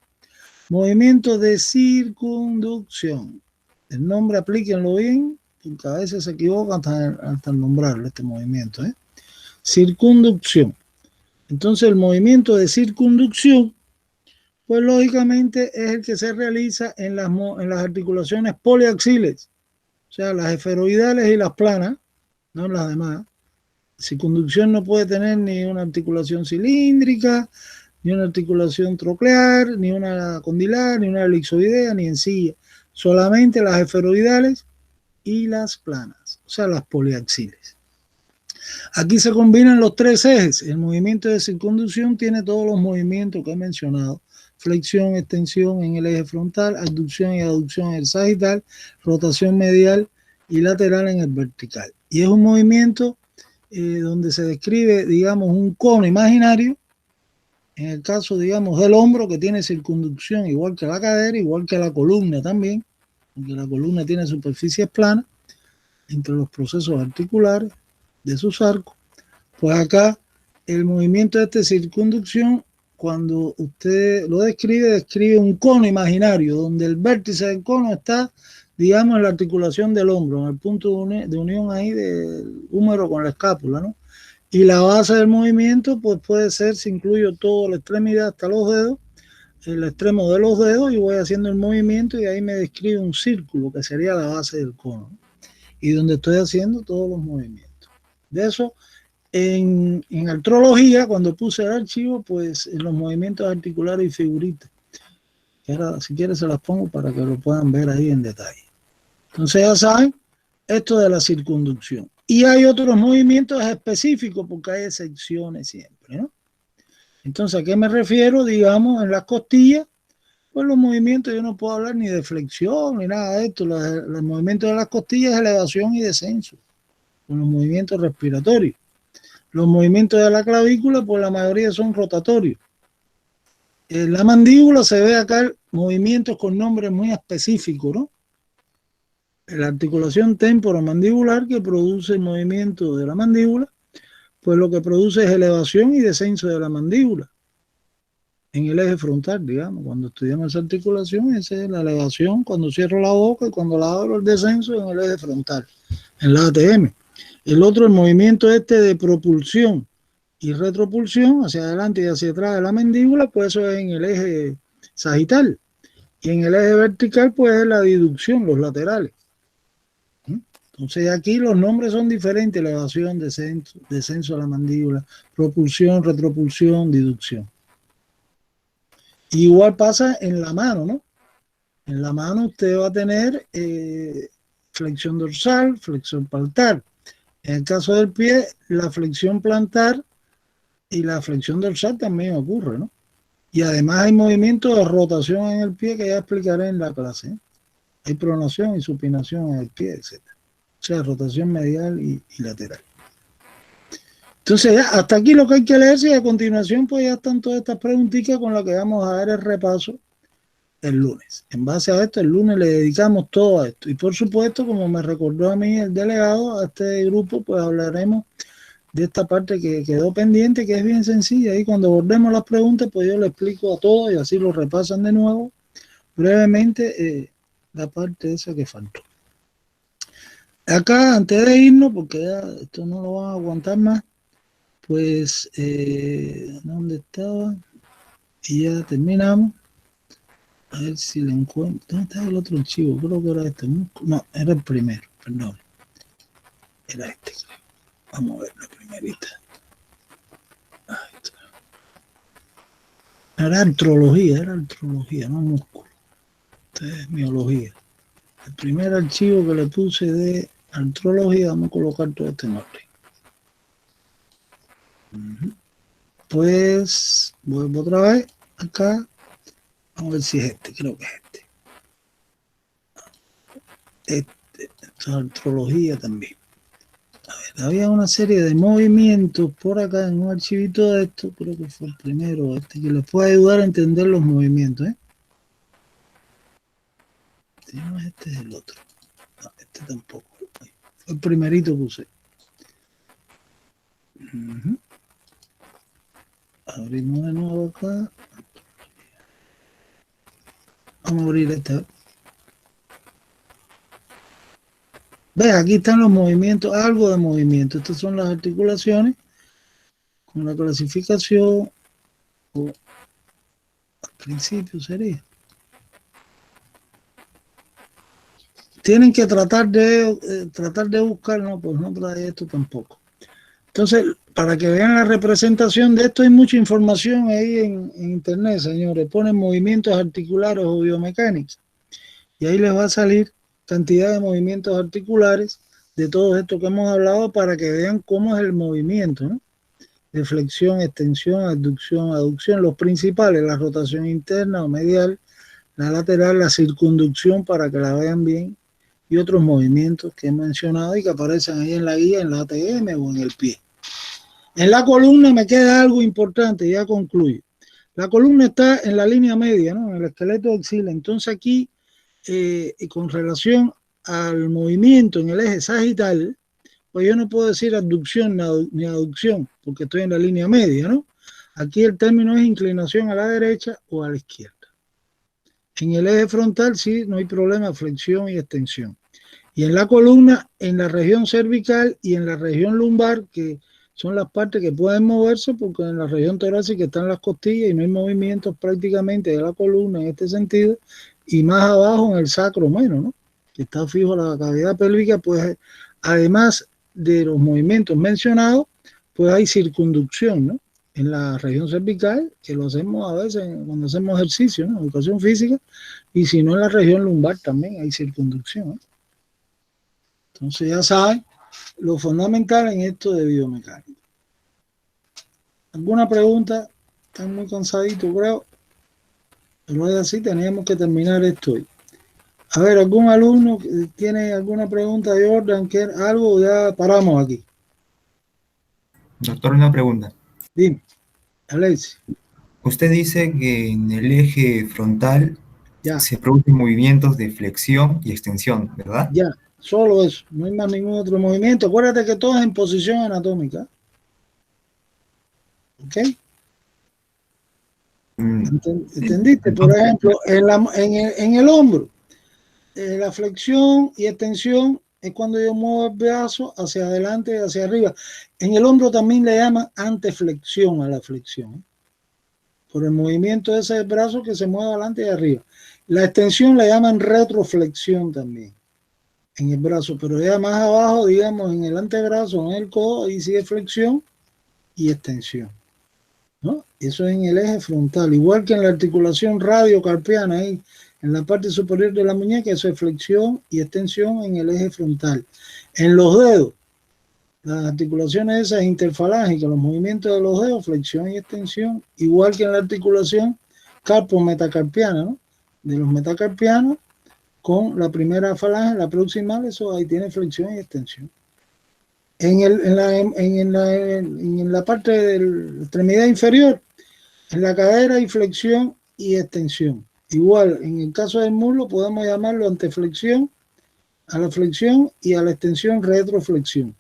Movimiento de circunducción. El nombre aplíquenlo bien, porque a veces se equivocan hasta nombrarlo, este movimiento, ¿eh? Circunducción. Entonces el movimiento de circunducción, pues lógicamente es el que se realiza en las articulaciones poliaxiles, o sea, las esferoidales y las planas, no las demás. Circunducción no puede tener ni una articulación cilíndrica, ni una articulación troclear, ni una condilar, ni una elipsoidea, ni encilla. Solamente las esferoidales y las planas, o sea, las poliaxiles. Aquí se combinan los 3 ejes. El movimiento de circunducción tiene todos los movimientos que he mencionado. Flexión, extensión en el eje frontal, abducción y aducción en el sagital, rotación medial y lateral en el vertical. Y es un movimiento donde se describe, digamos, un cono imaginario, en el caso, digamos, del hombro, que tiene circunducción igual que la cadera, igual que la columna también, porque la columna tiene superficies planas entre los procesos articulares de sus arcos. Pues acá el movimiento de circunducción, cuando usted lo describe un cono imaginario, donde el vértice del cono está, digamos, en la articulación del hombro, en el punto de unión ahí del húmero con la escápula, ¿no? Y la base del movimiento, pues puede ser, si incluyo toda la extremidad hasta los dedos, el extremo de los dedos, y voy haciendo el movimiento y ahí me describe un círculo que sería la base del cono, ¿no? Y donde estoy haciendo todos los movimientos. De eso, en artrología, cuando puse el archivo, pues en los movimientos articulares y figuritas, que ahora si quieres se las pongo para que lo puedan ver ahí en detalle. Entonces ya saben, esto de la circunducción. Y hay otros movimientos específicos porque hay excepciones siempre, ¿no? Entonces, ¿a qué me refiero? Digamos, en las costillas, pues los movimientos, yo no puedo hablar ni de flexión ni nada de esto. Los movimientos de las costillas es elevación y descenso, con los movimientos respiratorios. Los movimientos de la clavícula, pues la mayoría son rotatorios. En la mandíbula se ve acá movimientos con nombres muy específicos, ¿no? La articulación temporomandibular, que produce el movimiento de la mandíbula, pues lo que produce es elevación y descenso de la mandíbula en el eje frontal, digamos. Cuando estudiamos esa articulación, esa es la elevación cuando cierro la boca, y cuando la abro el descenso en el eje frontal, en la ATM. El otro, el movimiento de propulsión y retropulsión hacia adelante y hacia atrás de la mandíbula, pues eso es en el eje sagital. Y en el eje vertical, pues es la diducción, los laterales. Entonces aquí los nombres son diferentes: elevación, descenso, descenso a la mandíbula, propulsión, retropulsión, diducción. Igual pasa en la mano, ¿no? En la mano usted va a tener flexión dorsal, flexión plantar. En el caso del pie, la flexión plantar y la flexión dorsal también ocurre, ¿no? Y además hay movimientos de rotación en el pie que ya explicaré en la clase, ¿eh? Hay pronación y supinación en el pie, etc. O sea, rotación medial y lateral. Entonces, ya, hasta aquí lo que hay que leer, y a continuación pues ya están todas estas preguntitas con las que vamos a dar el repaso el lunes. En base a esto, el lunes le dedicamos todo a esto. Y por supuesto, como me recordó a mí el delegado, a este grupo, pues hablaremos de esta parte que quedó pendiente, que es bien sencilla. Y cuando abordemos las preguntas, pues yo le explico a todos y así lo repasan de nuevo brevemente la parte esa que faltó. Acá, antes de irnos, porque ya esto no lo van a aguantar más, pues, ¿dónde estaba? Y ya terminamos. A ver si le encuentro. ¿Dónde estaba el otro archivo? Creo que era este. No, era el primero, perdón. Era este, creo. Vamos a ver la primerita. Ahí está. Era artrología, no músculo. Esta es miología. El primer archivo que le puse de artrología, vamos a colocar todo este nombre. Pues vuelvo otra vez acá. Vamos a ver si es este, creo que es este. Esta es artrología también. A ver, había una serie de movimientos por acá en un archivito de esto, creo que fue el primero, que les puede ayudar a entender los movimientos, ¿eh? No, este es el otro. No, este tampoco. Fue el primerito que usé. Abrimos de nuevo acá. Vamos a abrir esta. Ve, aquí están los movimientos, algo de movimiento. Estas son las articulaciones con la clasificación, o al principio sería. Tienen que tratar de buscar, no, pues no trae esto tampoco. Entonces, para que vean la representación de esto, hay mucha información ahí en internet, señores. Ponen movimientos articulares o biomecánicos y ahí les va a salir cantidad de movimientos articulares de todo esto que hemos hablado para que vean cómo es el movimiento, ¿no? De flexión, extensión, abducción, aducción, los principales, la rotación interna o medial, la lateral, la circunducción para que la vean bien, y otros movimientos que he mencionado y que aparecen ahí en la guía, en la ATM o en el pie. En la columna me queda algo importante, ya concluyo. La columna está en la línea media, ¿no? En el esqueleto axila. Entonces aquí, con relación al movimiento en el eje sagital, pues yo no puedo decir abducción ni aducción, porque estoy en la línea media, ¿no? Aquí el término es inclinación a la derecha o a la izquierda. En el eje frontal sí, no hay problema, flexión y extensión. Y en la columna, en la región cervical y en la región lumbar, que son las partes que pueden moverse, porque en la región torácica están las costillas y no hay movimientos prácticamente de la columna en este sentido, y más abajo en el sacro menos, ¿no? Que está fijo la cavidad pélvica, pues además de los movimientos mencionados, pues hay circunducción, ¿no? En la región cervical, que lo hacemos a veces cuando hacemos ejercicio, ¿no? Educación física, y si no en la región lumbar también hay circunducción, ¿no? Entonces ya saben lo fundamental en esto de biomecánica. ¿Alguna pregunta? Están muy cansaditos, creo. Pero es así, teníamos que terminar esto hoy. A ver, ¿algún alumno tiene alguna pregunta, Jordan? ¿Qué algo? Ya paramos aquí. Doctor, una pregunta. Dime, Alexis. Usted dice que en el eje frontal Ya, se producen movimientos de flexión y extensión, ¿verdad? ya, solo eso. No hay más ningún otro movimiento. Acuérdate que todo es en posición anatómica. ¿Ok? ¿Entendiste? Por Entonces, ejemplo, en el hombro, la flexión y extensión es cuando yo muevo el brazo hacia adelante y hacia arriba. En el hombro también le llaman anteflexión a la flexión. por el movimiento de ese brazo que se mueve adelante y arriba. La extensión la llaman retroflexión también en el brazo, pero ya más abajo, digamos, en el antebrazo, en el codo, ahí sigue flexión y extensión, ¿no? Eso es en el eje frontal, igual que en la articulación radiocarpiana, ahí en la parte superior de la muñeca, eso es flexión y extensión en el eje frontal. En los dedos, las articulaciones esas interfalángicas, los movimientos de los dedos, flexión y extensión, igual que en la articulación carpo-metacarpiana, ¿no? De los metacarpianos, con la primera falange, la proximal, eso ahí tiene flexión y extensión. En la parte de la extremidad inferior, en la cadera hay flexión y extensión. Igual, en el caso del muslo podemos llamarlo anteflexión, a la flexión y a la extensión retroflexión.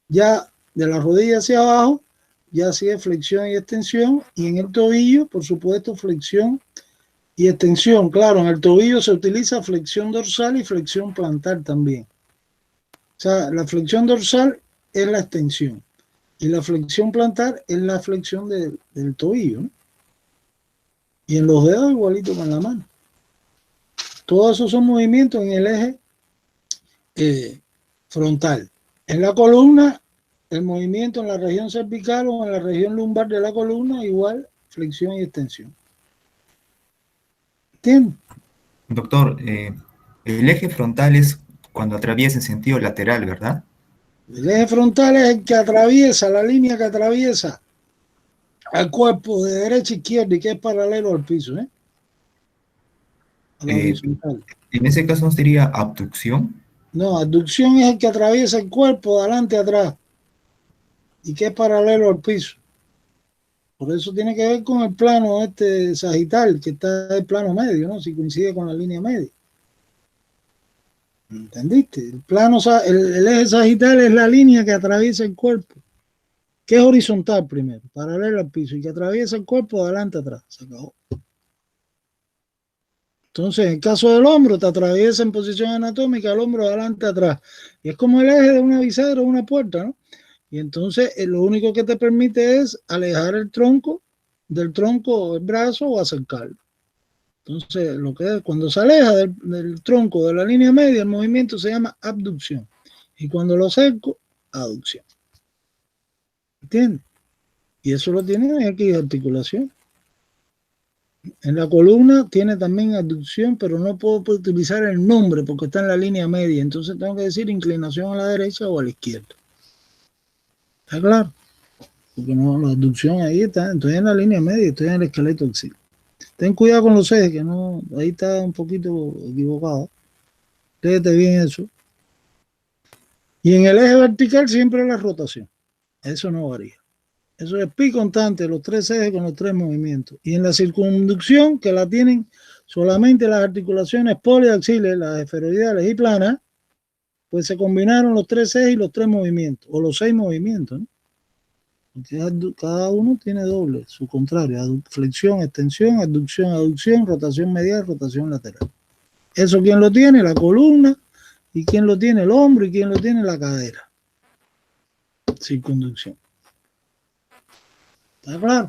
Ya de la rodilla hacia abajo, ya sí es flexión y extensión, y en el tobillo, por supuesto, flexión y extensión. Claro, en el tobillo se utiliza flexión dorsal y flexión plantar también. O sea, la flexión dorsal es la extensión y la flexión plantar es la flexión del tobillo, ¿no? Y en los dedos igualito con la mano. Todos esos son movimientos en el eje frontal. En la columna, el movimiento en la región cervical o en la región lumbar de la columna, igual flexión y extensión. ¿Entiendes? Doctor, el eje frontal es cuando atraviesa en sentido lateral, ¿verdad? El eje frontal es el que atraviesa, la línea que atraviesa al cuerpo de derecha a izquierda y que es paralelo al piso, ¿eh? A la horizontal. En ese caso no sería abducción. No, abducción es el que atraviesa el cuerpo de adelante a atrás y que es paralelo al piso. Por eso tiene que ver con el plano este sagital, que está en el plano medio, ¿no? Si coincide con la línea media. ¿Entendiste? El eje sagital es la línea que atraviesa el cuerpo, que es horizontal primero, paralela al piso, y que atraviesa el cuerpo de adelante a atrás. Se acabó. Entonces, en el caso del hombro, te atraviesa en posición anatómica el hombro de adelante a atrás. Y es como el eje de una bisagra o una puerta, ¿no? Y entonces, lo único que te permite es alejar el tronco del tronco, el brazo, o acercarlo. Entonces, lo que es, cuando se aleja del tronco de la línea media, el movimiento se llama abducción. Y cuando lo acerco, aducción. ¿Entiendes? Y eso lo tiene aquí de articulación. En la columna tiene también abducción, pero no puedo utilizar el nombre porque está en la línea media. Entonces tengo que decir inclinación a la derecha o a la izquierda. ¿Está claro? Porque no, la abducción ahí está. Estoy en la línea media, estoy en el esqueleto axilar. Ten cuidado con los ejes, que no, ahí está un poquito equivocado. Léete bien eso. Y en el eje vertical siempre la rotación. Eso no varía. Eso es pi constante, los tres ejes con los tres movimientos. Y en la circunducción, que la tienen solamente las articulaciones poliaxiles, las esferoidales y planas, pues se combinaron los tres ejes y los tres movimientos, o los 6 movimientos, ¿no? Porque cada uno tiene doble, su contrario, flexión, extensión, abducción, aducción, rotación medial, rotación lateral. Eso quién lo tiene, la columna, y quién lo tiene, el hombro, y quién lo tiene, la cadera. Circunducción. ¿Está claro?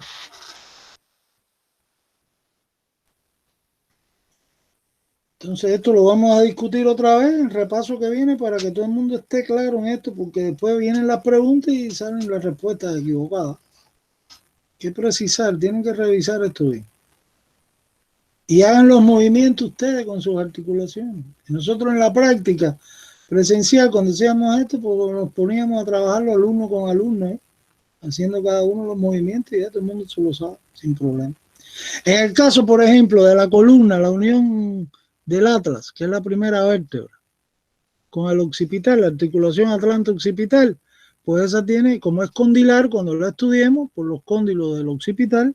Entonces esto lo vamos a discutir otra vez en el repaso que viene para que todo el mundo esté claro en esto, porque después vienen las preguntas y salen las respuestas equivocadas. Hay que precisar, tienen que revisar esto bien. Y hagan los movimientos ustedes con sus articulaciones. Y nosotros en la práctica presencial, cuando hacíamos esto, pues nos poníamos a trabajarlo alumno con alumno, ¿eh? Haciendo cada uno los movimientos y ya todo el mundo se lo sabe sin problema. En el caso, por ejemplo, de la columna, la unión del atlas, que es la primera vértebra, con el occipital, la articulación atlante-occipital, pues esa tiene, como es condilar, cuando la estudiemos, por los cóndilos del occipital,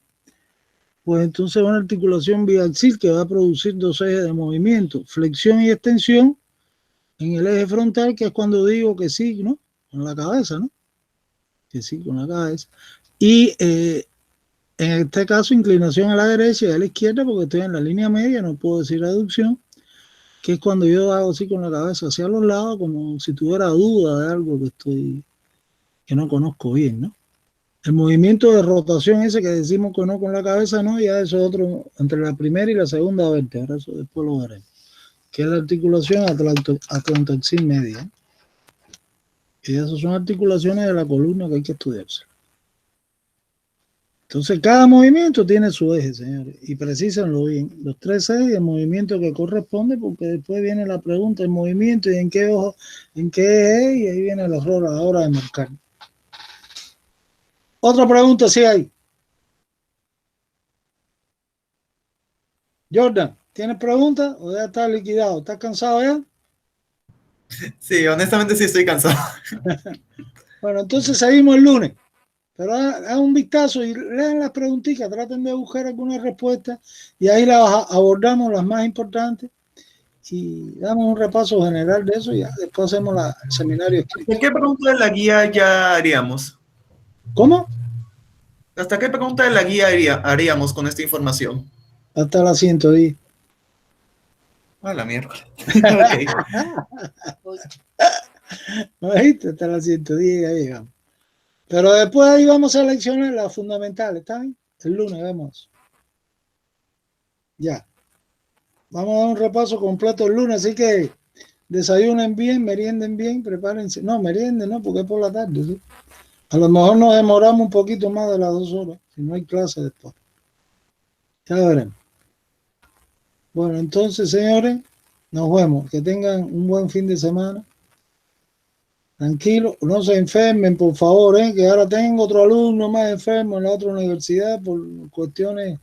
pues entonces una articulación biaxial que va a producir 2 ejes de movimiento, flexión y extensión en el eje frontal, que es cuando digo que sí, ¿no? Con la cabeza, ¿no? Que sí, con la cabeza. Y en este caso, inclinación a la derecha y a la izquierda, porque estoy en la línea media, no puedo decir aducción, que es cuando yo hago así con la cabeza hacia los lados, como si tuviera duda de algo que no conozco bien, ¿no? El movimiento de rotación ese que decimos que no con la cabeza, no, ya eso es otro, entre la primera y la segunda vértebra, eso después lo veremos, que es la articulación atlantoxil media. Y esas son articulaciones de la columna que hay que estudiarse. Entonces, cada movimiento tiene su eje, señores, y precísenlo bien. Los 3 ejes y el movimiento que corresponde, porque después viene la pregunta, el movimiento y en qué ojo, en qué eje, y ahí viene el error a la hora de marcar. Otra pregunta, sí hay. Jordan, ¿tienes preguntas o ya estás liquidado? ¿Estás cansado ya? Sí, honestamente sí estoy cansado. Bueno, entonces seguimos el lunes. Pero hagan un vistazo y lean las preguntitas, traten de buscar alguna respuesta y ahí las abordamos, las más importantes, y damos un repaso general de eso y ya después hacemos el seminario escrito. ¿De qué pregunta de la guía ya haríamos? ¿Cómo? ¿Hasta qué pregunta de la guía haríamos con esta información? Hasta la 110. A la mierda. Okay. ¿No viste? Hasta la 110 ya llegamos. Pero después ahí vamos a seleccionar las fundamentales, ¿está bien? El lunes vemos. Ya. Vamos a dar un repaso completo el lunes, así que desayunen bien, merienden bien, prepárense. No, merienden no, porque es por la tarde, ¿sí? A lo mejor nos demoramos un poquito más de las 2 horas, si no hay clase después. Ya veremos. Bueno, entonces, señores, nos vemos. Que tengan un buen fin de semana. Tranquilo, no se enfermen, por favor, que ahora tengo otro alumno más enfermo en la otra universidad por cuestiones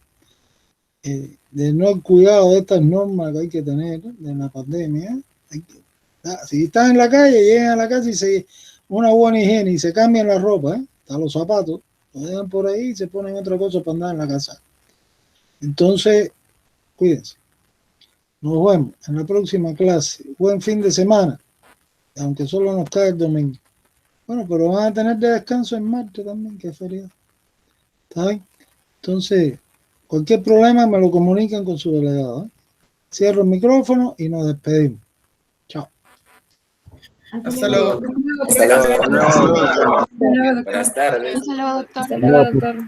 de no cuidado de estas normas que hay que tener de la pandemia. Si están en la calle, llegan a la casa y se una buena higiene y se cambian la ropa, hasta los zapatos, lo dejan por ahí y se ponen otra cosa para andar en la casa. Entonces, cuídense. Nos vemos en la próxima clase. Buen fin de semana, aunque solo nos cae el domingo. Bueno, pero van a tener de descanso en martes también, que es feriado. ¿Está bien? Entonces, cualquier problema me lo comunican con su delegado. Cierro el micrófono y nos despedimos. Chao. Hasta luego. Hasta luego. Hasta luego. Buenas tardes. Hasta luego, doctor. Hasta luego, doctor.